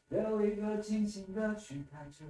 有一个清醒的去看着。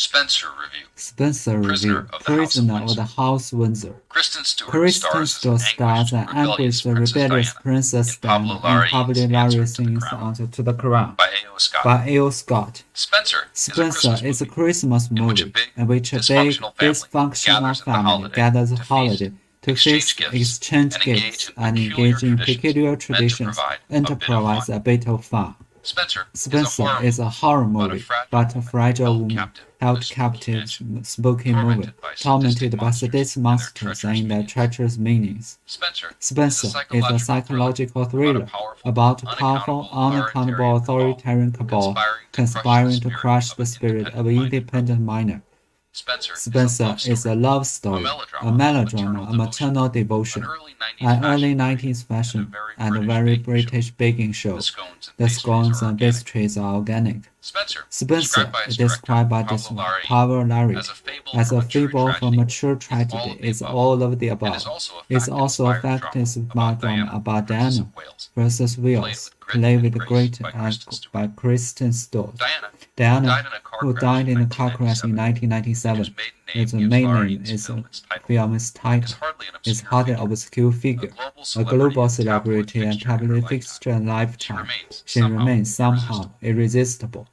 Spencer Review. Spencer Review. Prisoner of the House Windsor. Kristen Stewart Kristen Stewart stars an anguished, rebellious Princess Diana in Pablo Larry's Answer to the Crown by A.O. Scott. By A.O. Scott. Spencer is a Christmas movie in which a big, dysfunctional family gathers holiday to exchange gifts and engage in peculiar traditions and to provide a bit of fun. Spencer is a horror movie, but a fragile woman held captive spooky movie, tormented by sadistic monsters and their treacherous meanings. Spencer is a psychological thriller about a powerful, unaccountable authoritarian cabal conspiring to crush the spirit of an independent miner. Spencer is a love story, a melodrama, a maternal devotion, an early 90s fashion, and a very British baking show. The scones and pastries are organic. Spencer is described by Pavel Larry as a fable for mature tragedy. It's all of the above. It's also a fictitious drama about Diana versus Wales, played with great art by Kristen Stewart. Diana, who died in a car crash in 1997, its maiden name is the film's title, is hardly an obscure figure, a global celebrity and public fixture in lifetime. She remains somehow irresistible.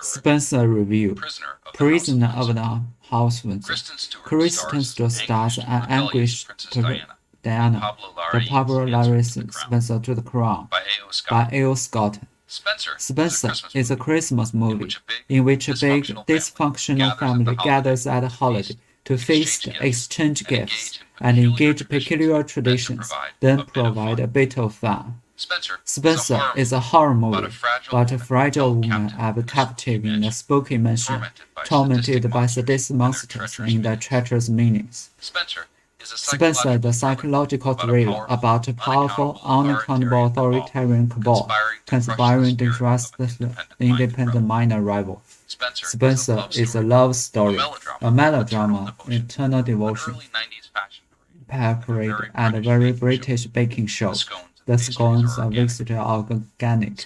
Spencer Review. Prisoner of the House Windsor. Kristen Stewart stars an anguished Diana, the Pablo Larry's Spencer to the Crown, by A.O. Scott. Spencer is a Christmas movie in which a big, dysfunctional family gathers at a holiday to feast, exchange gifts, and engage peculiar traditions, then provide a bit of fun. Spencer is a horror movie about a fragile woman held captive in a spooky mansion, tormented by sadistic monsters and their treacherous meanings. Spencer is a psychological thriller about a powerful, unaccountable authoritarian cabal conspiring to disrupt the independent minor rival. Spencer is a love story, a melodrama, eternal devotion, parade, and a very British baking show. The scones are mixture organic.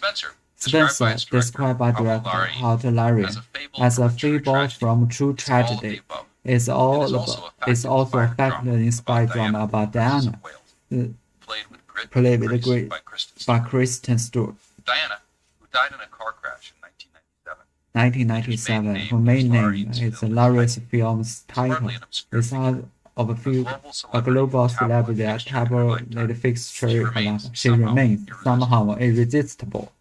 Spencer, described by director Aloud as a fable from true tragedy, is also a fact-inspired drama about Diana, played with great by Kristen Stewart. Diana, who died in a car crash in 1997, her main name is Larry's film's title, is of a global celebrity at tabloid fixture. She remains somehow irresistible.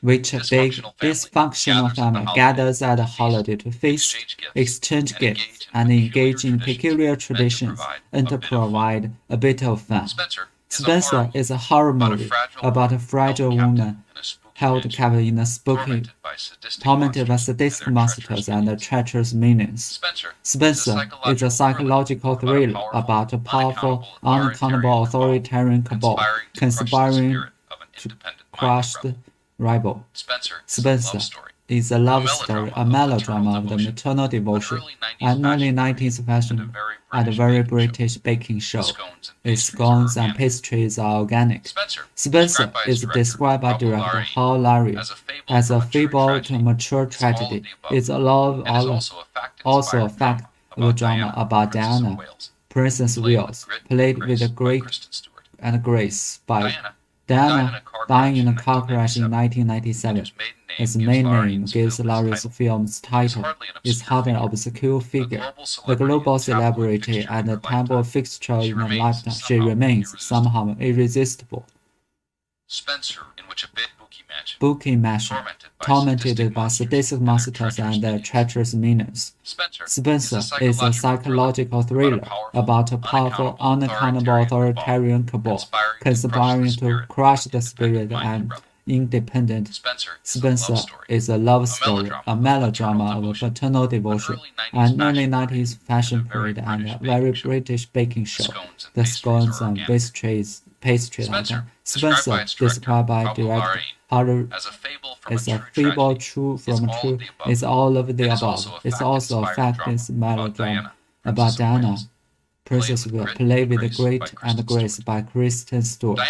Which a big, dysfunctional family gathers at a holiday to feast, exchange gifts, and engage in peculiar traditions, and to provide a bit of fun. Spencer is a horror movie about a fragile woman held captive in a spooky, tormented by sadistic monsters and treacherous minions. Spencer is a psychological thriller about a powerful, unaccountable authoritarian cabal conspiring to crush the rival. Spencer is a love story, a melodrama of the maternal devotion, an early 90s fashion, and a very British baking show. Its scones and pastries are organic. Spencer is described by director Paul Larry as a fable to mature tragedy. It's also a fact of a drama about Diana, Princess Wales, played with grace by Diana, dying in a car crash in 1997. Its main name gives Larry's film's title. Is hardly an obscure figure, the global celebrity and a temple fixture in a lifetime. She remains somehow irresistible. Spencer, in which a big bookie mansion, tormented by sadistic monsters and their treacherous minions. Spencer is a psychological thriller about a powerful, unaccountable authoritarian cabal conspiring to crush the spirit and independent. Spencer is a love story, a melodrama of paternal devotion, an early 90s fashion parade, and a very British baking show. The scones and pastries icon. Spencer, described by director Harder as a fable true from true, is all of the above. It's also a factless melodrama about Diana. Princess will play with the Great and Grace by Kristen Stewart.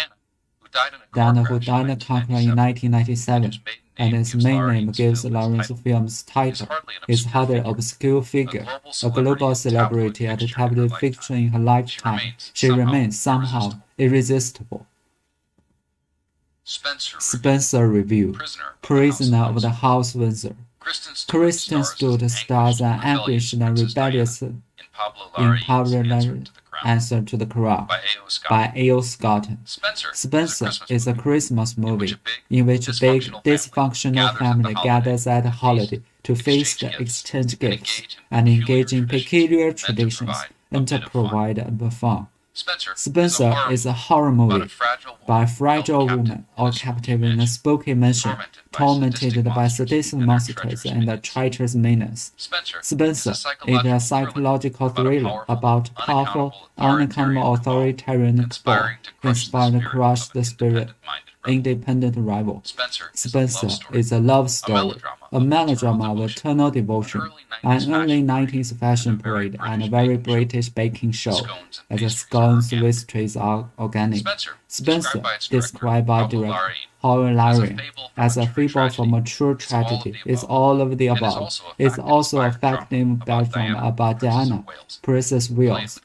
Diana, who died in a car crash in 1997, and its main name gives Lawrence film's title, is hardly an obscure figure, a global celebrity at tabloid fiction in her lifetime. She remains somehow irresistible. Spencer Review. Prisoner of the House Windsor. Kristen Stewart stars an anguished and rebellious in Pablo Answer to the Crown by A.O. Scott. Spencer is a Christmas movie in which a big, dysfunctional family gathers at a holiday to feast, exchange gifts, and engage in peculiar traditions and to provide and fun. Spencer is a horror movie by a fragile woman or captive in a spooky mansion, tormented by sadistic monsters and a treacherous menace. Spencer is a psychological thriller about powerful, unaccountable authoritarian cabal inspired to crush the spirit independent rival. Spencer is a love story, a melodrama of eternal devotion, an early 90s fashion parade, and a very British baking show, as the scones with trees are organic. Spencer, described by director Howard Larian as a fable for mature tragedy, is all of the above. It's also a fact-named melodrama about Diana, Princess Wales,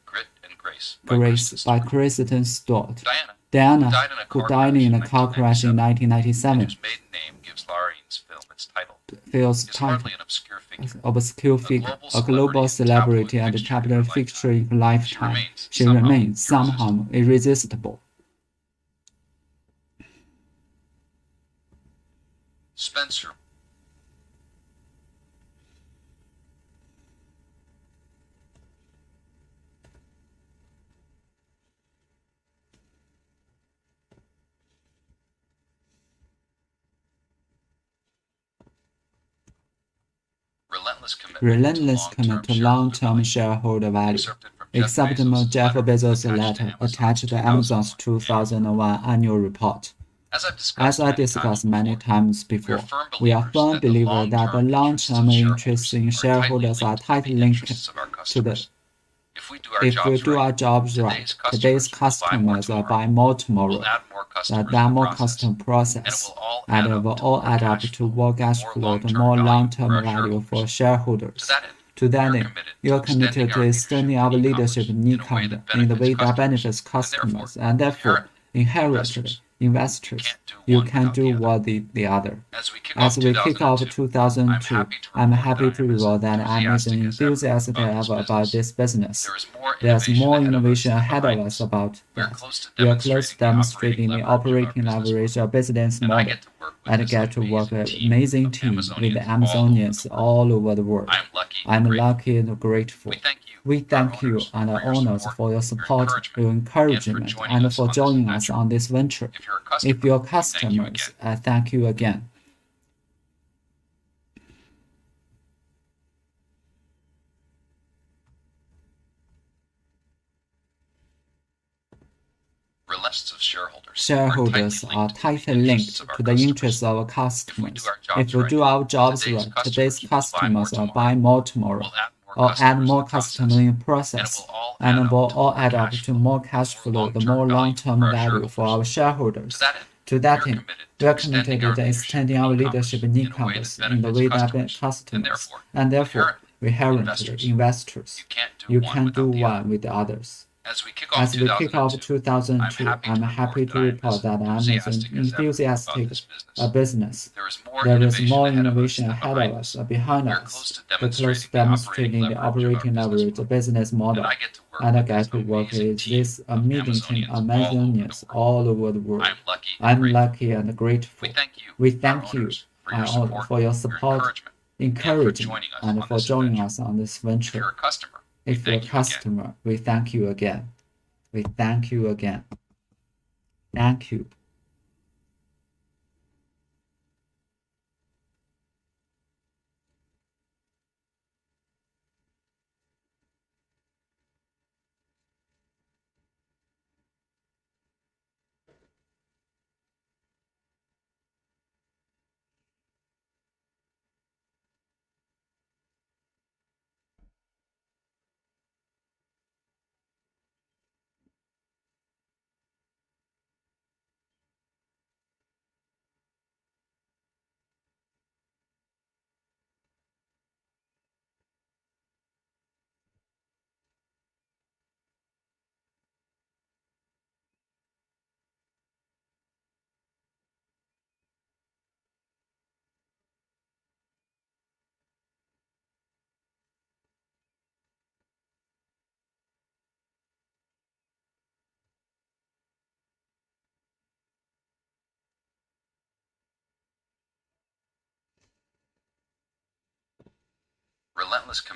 Grace by Kristen Stewart. Diana, who died in a car crash in 1997, feels title, obscure figure, a global celebrity and tabloid fixture in her lifetime. She remains somehow irresistible. Spencer. Relentless commitment to long-term shareholder value. Acceptable Jeff Bezos' letter attached to Amazon's 2001 annual report. As I discussed many times before, we are firm believers that the long-term interests in shareholders are tightly linked to the. If we do our jobs right, today's customers will buy more tomorrow. That more custom process, and it will all add up to more cash flow, the more long-term value for shareholders. To that end, we are committed to extending our leadership in e-commerce in the way that benefits customers, and therefore, inherently, investors. You can do one the other. As we kick off 2002, I'm happy to report that I'm as enthusiastic as ever about this business. There's more innovation ahead of us about that. We are close to demonstrating the operating leverage of business model and get to work with an amazing team with Amazonians all over the world. I'm lucky and grateful. We thank you and are honored for your support, your encouragement, and for joining us on this venture. If you're customers, I thank you again. Shareholders are tightly linked to the interests of our customers. If we do our jobs right, today's customers will buy more tomorrow, or add more customers in the process, and will all add up to more cash flow, the more long-term value for our shareholders. To that end, we are committed to extending our leadership in e-commerce in the way that benefits customers, and therefore, inherently, investors. You can't do one with the others. As we kick off 2002, I'm happy to report that Amazon enthusiastic business. There is more innovation ahead of us, behind us. We're close to demonstrating the operating leverage of business model, and I get to work with this amazing Amazonians all over the world. I'm lucky and grateful. We thank you for your support, encouragement, and for joining us on this venture. If you're a customer, we thank you again. We thank you again. Thank you.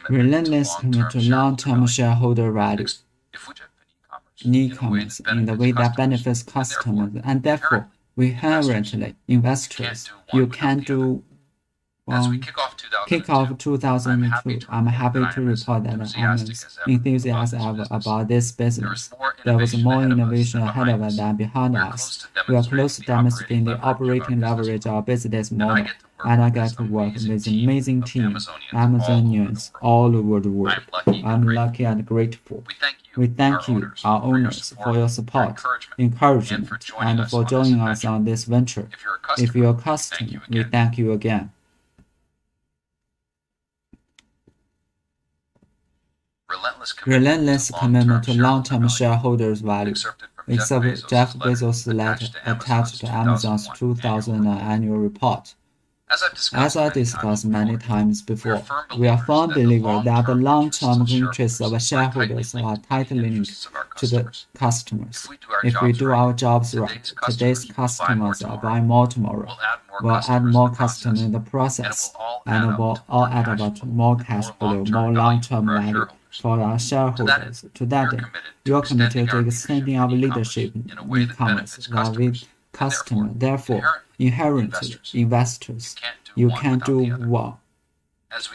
Relentless commitment to long-term shareholder value. E-commerce in the way that benefits customers, and therefore, inherently, investors, you can do kick off 2002, I'm happy to report that I'm enthusiastic about this business. There was more innovation ahead of us than behind us. We are close to demonstrating the operating leverage of our business model, and I get to work with an amazing team, Amazonians all over the world. I'm lucky and grateful. We thank you, our owners, for your support, encouragement, and for joining us on this venture. If you're a customer, we thank you again. Relentless commitment to long-term shareholders' value. Except Jeff Bezos' letter attached to Amazon's 2000 annual report. As I discussed many times before, we are firm believers that the long-term interests of shareholders are tightly linked to the customers. If we do our jobs right, today's customers are buying more tomorrow. We'll add more customers in the process, and we'll all add about more cash flow, more long-term value for our shareholders. To that end, we are committed to extending our leadership in e-commerce with customers. Therefore, inherently, investors, you can do well.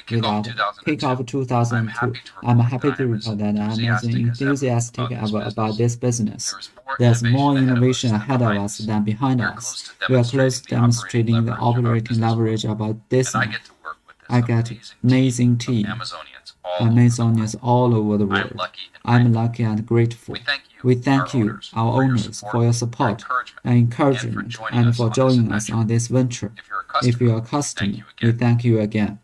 Without kick-off 2002, I'm happy to report that I'm as enthusiastic about this business. There's more innovation ahead of us than behind us. We are close to demonstrating the operating leverage of our business. I get amazing team, Amazonians all over the world. I'm lucky and grateful. We thank you, our owners, for your support and encouragement, and for joining us on this venture. If you're a customer, we thank you again.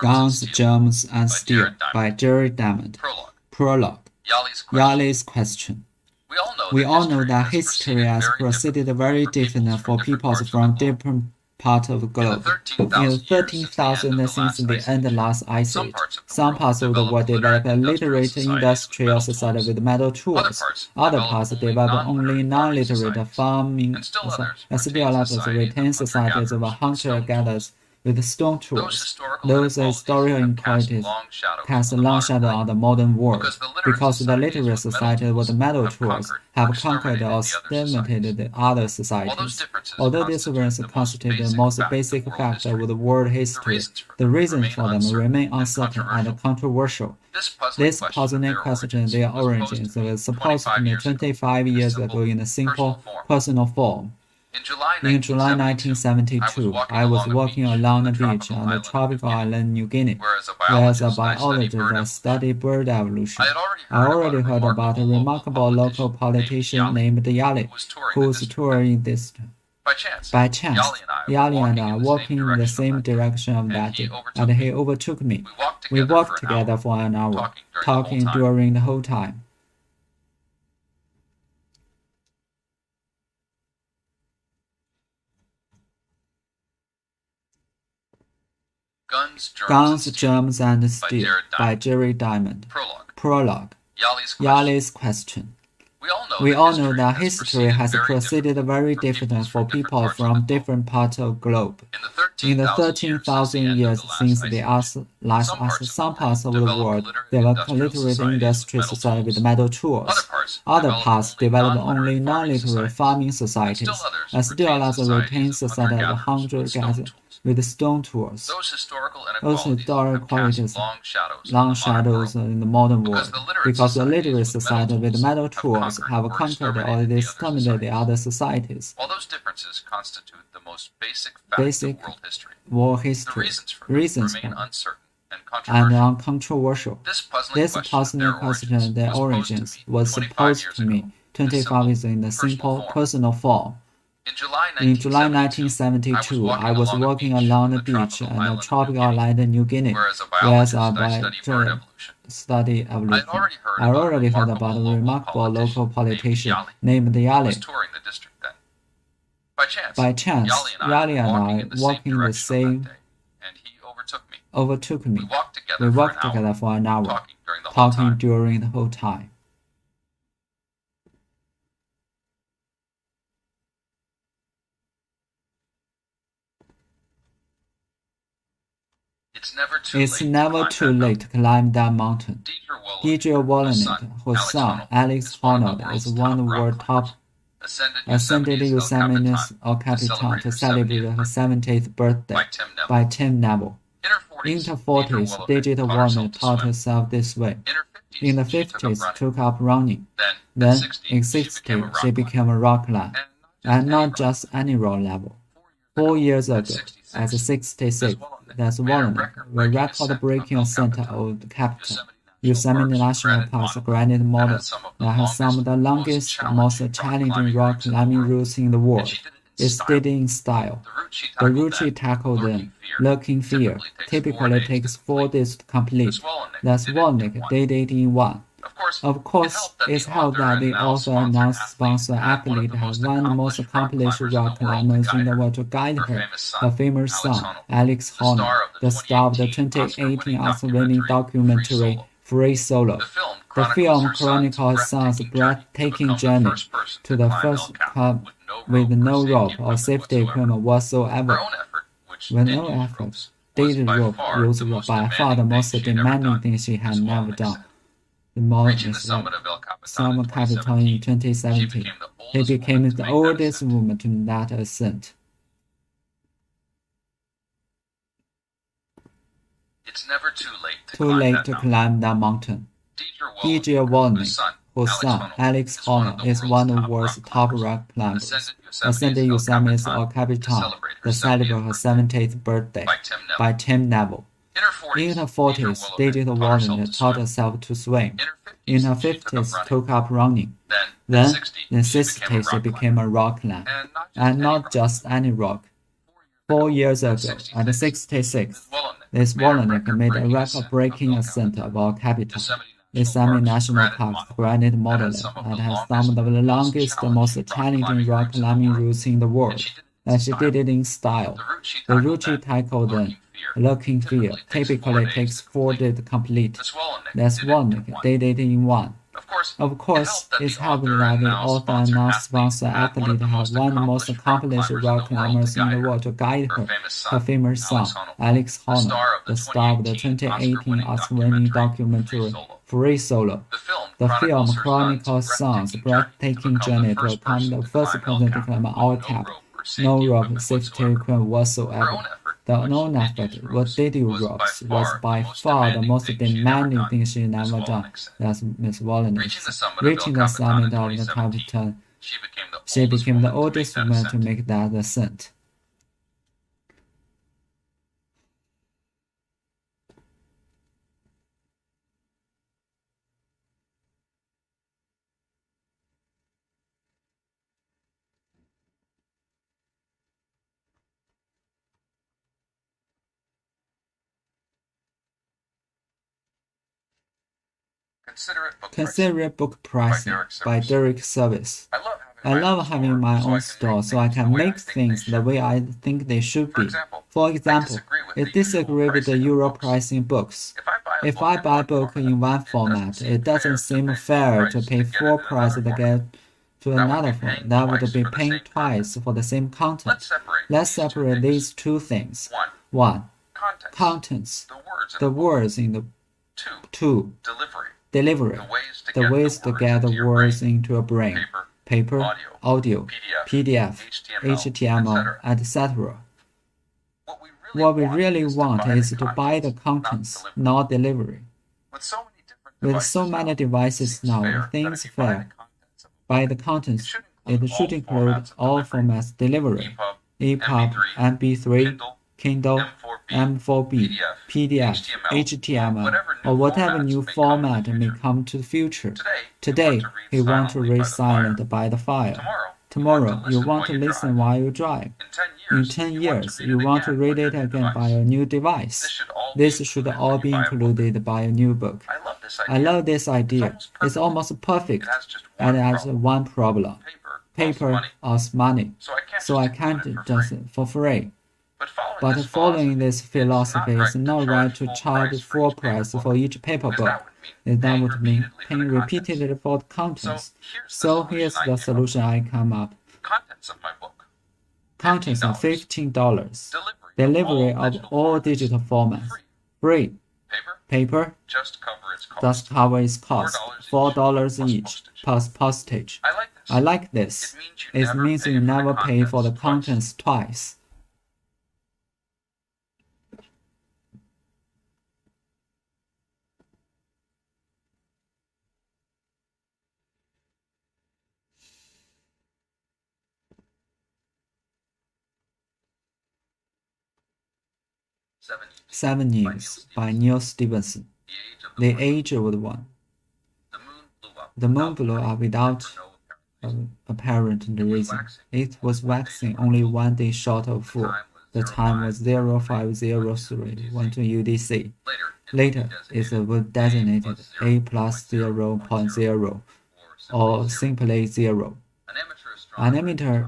Guns, Germs, and Steel by Jerry Diamond. Prologue. Yali's question. We all know that history has proceeded very different for peoples from different parts of the globe. In 13,000 since the end of last ice age, some parts of the world developed a literate industrial society with metal tools. Other parts developed only non-literate farming, and still others retain societies of hunter-gatherers with stone tools. Those historical inequalities cast a long shadow on the modern world, because the literate society with metal tools have conquered or exterminated the other societies. Although these events constitute the most basic fact of the world history, the reasons for them remain uncertain and controversial. This puzzling questions their origins was supposedly 25 years ago in a simple, personal form. In July 1972, I was walking along the beach on the tropical island New Guinea, where as a biologist I studied bird evolution. I already heard about a remarkable local politician named Yali, who was touring this. By chance, Yali and I walked in the same direction of that day, and he overtook me. We walked together for an hour, talking during the whole time. Guns, Germs, and Steel by Jerry Diamond. Prologue. Yali's question. We all know that history has proceeded very different for people from different parts of the globe. In the 13,000 years since the last some parts of the world developed literate industry society with metal tools. Other parts developed only non-literate farming societies, and still others retain society of hunter-gatherers with stone tools. Those historical qualities long shadows in the modern world, because the literate society with metal tools have conquered or exterminated the other societies. While those differences constitute the most basic facts of world history, the reasons remain uncertain and uncontroversial. This puzzling question, their origins, was supposed to me 25 years in a simple, personal form. In July 1972, I was walking along the beach on the tropical island New Guinea, where I study everything. I already heard about a remarkable local politician named Yali. By chance, Yali and I walking in the same overtook me. We walked together for an hour, talking during the whole time. It's never too late to climb that mountain. Deidre Wallenett, whose son, Alex Honnold, is one of the world's top ascended Yosemite's El Capitan to celebrate her 70th birthday by Tim Neville. In her 40s, Deidre Wallenett taught herself this way. In the 50s, took up running. Then, in 60s, she became a rock climber, and not just any rock level. 4 years ago, at 66, that's Wallenett, the record-breaking ascent of the Capitan, Yosemite National Park's granite model that has some of the longest, most challenging rock climbing routes in the world. It's did in style. The route she tackled then, Looking Fear, typically takes 4 days to complete. That's Wallenett did it in 1. Of course, it's held that the author and sponsor athlete has one of the most accomplished rock climbers in the world to guide her, her famous son, Alex Honnold, the star of the 2018 Oscar-winning documentary Free Solo. The film chronicles his son's breathtaking journey to the first club with no rope or safety equipment whatsoever. With no effort, Deidre rope was by far the most demanding thing she had never done. The model is Summer Capital in 2017. He became the oldest woman to that ascent. It's never too late to climb that mountain. Deidre Wallenett, whose son, Alex Honnold, is one of the world's top rock climbers, ascended Yosemite's El Capitan to celebrate her 70th birthday by Tim Neville. In her 40s, Deidre Wallenett taught herself to swim. In her 50s, took up running. Then, in 60s, she became a rock climber, and not just any rock. 4 years ago, at 66, this Wallenett made a record-breaking ascent of El Capitan, Yosemite National Park's granite model that has some of the longest, most challenging rock climbing routes in the world, and she did it in style. The route she tackled then, Looking Fear, typically takes 4 days to complete. That's Wallenett did it in 1. Of course, it's helped that the author and non-sponsor athlete have one of the most accomplished rock climbers in the world to guide her, her famous son, Alex Honnold, the star of the 2018 Oscar-winning documentary Free Solo. The film chronicles son's breathtaking journey to accomplish the first person to climb all cap, no rope safety equipment whatsoever. The known effort, what Deidre ropes, was by far the most demanding thing she never done. That's Miss Wallenett. Reaching the summit of the Capitan, she became the oldest woman to make that ascent. Considerate book pricing by Derek Service. I love having my own store so I can make things the way I think they should be. For example, I disagree with the Euro pricing books. If I buy a book in one format, it doesn't seem fair to pay full price to get to another format. That would be paying twice for the same content. Let's separate these two things. 1. Contents. The words in the 2. Delivery. The ways to get the words into a brain. Paper, audio, PDF, HTML, etc. What we really want is to buy the contents, not delivery. With so many devices now, things fail. Buy the contents. It should include all formats delivery: EPUB, MP3, Kindle, M4B, PDF, HTML, or whatever new format may come to the future. Today, you want to read silent by the file. Tomorrow, you want to listen while you drive. In 10 years, you want to read it again by a new device. This should all be included by a new book. I love this idea. It's almost perfect, and it has one problem. Paper costs money, so I can't just for free. But following this philosophy is not right to charge full price for each paper book. That would mean paying repeatedly for the contents. So here's the solution I come up. Contents are $15. Delivery of all digital formats. Free. Paper just cover its cost. $4 each plus postage. I like this. It means you never pay for the contents twice. Seven News by Neil Stevenson. The Age-Old One. The moon blew up without apparent reason. It was waxing only 1 day short of full. The time was 0503 UTC. Later, it was designated A plus 0.0 or simply 0. An amateur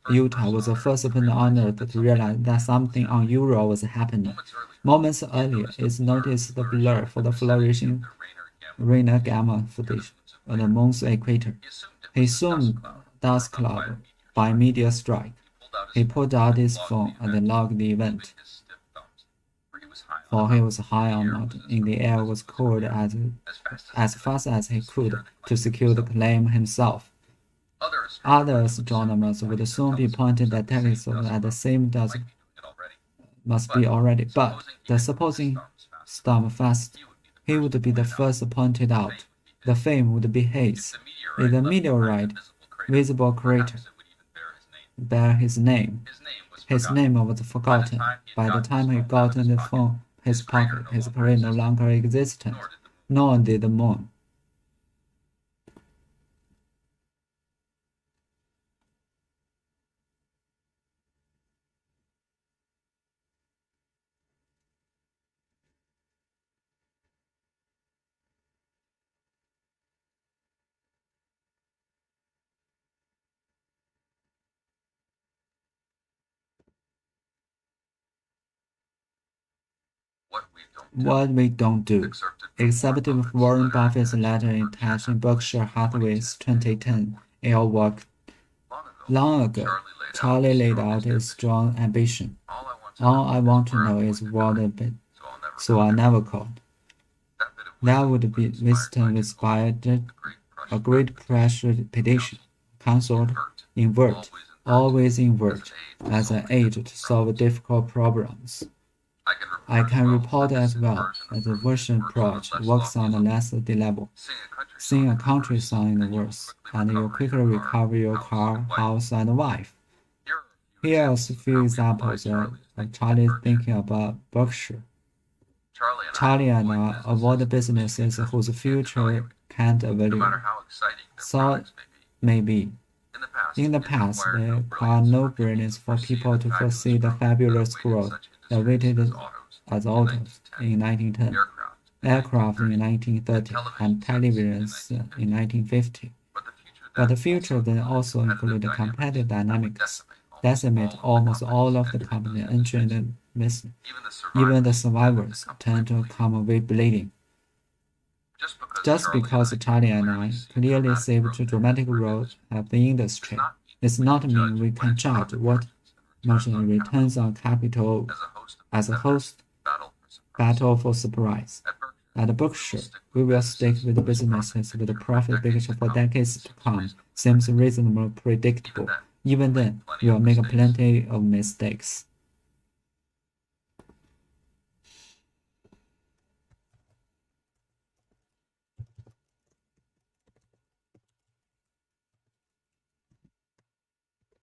Utah was the first person on Earth to realize that something unusual was happening. Moments earlier, it noticed the blur for the flourishing Rainer Gamma footage on the moon's equator. He assumed dust cloud by meteor strike. He pulled out his phone and logged the event. For he was high on not, in the air was cooled as fast as he could to secure the claim himself. Other astronomers would soon be pointing their telescopes at the same dust must be already, but the supposing storm fast, he would be the first pointed out. The fame would be his. If the meteorite, visible crater, bear his name was forgotten. By the time he got in the phone, his pocket, his career no longer existed, nor did the moon. What we don't do. Except Warren Buffett's letter attached in Berkshire Hathaway's 2010 annual work. Long ago, Charlie laid out his strong ambition. All I want to know is what a bit, so I never called. That would be wisdom inspired a great precipitation, consort, invert, always invert, as an aid to solve difficult problems. I can report as well that the version approach works on a less level. Sing a country song in the verse, and you'll quickly recover your car, house, and wife. Here are a few examples of Charlie thinking about Berkshire. Charlie and I avoid businesses whose future can't evaluate. So maybe. In the past, there are no brains for people to foresee the fabulous growth that waited as autos in 1910, aircraft in 1930, and televisions in 1950. But the future then also included competitive dynamics, decimate almost all of the company entering the business. Even the survivors tend to come away bleeding. Just because Charlie and I clearly saved dramatic growth of the industry, does not mean we can charge what mentioned returns on capital as a host battle for surprise. At Berkshire, we will stick with businesses with a profit picture for decades to come. Seems reasonably predictable. Even then, we will make plenty of mistakes.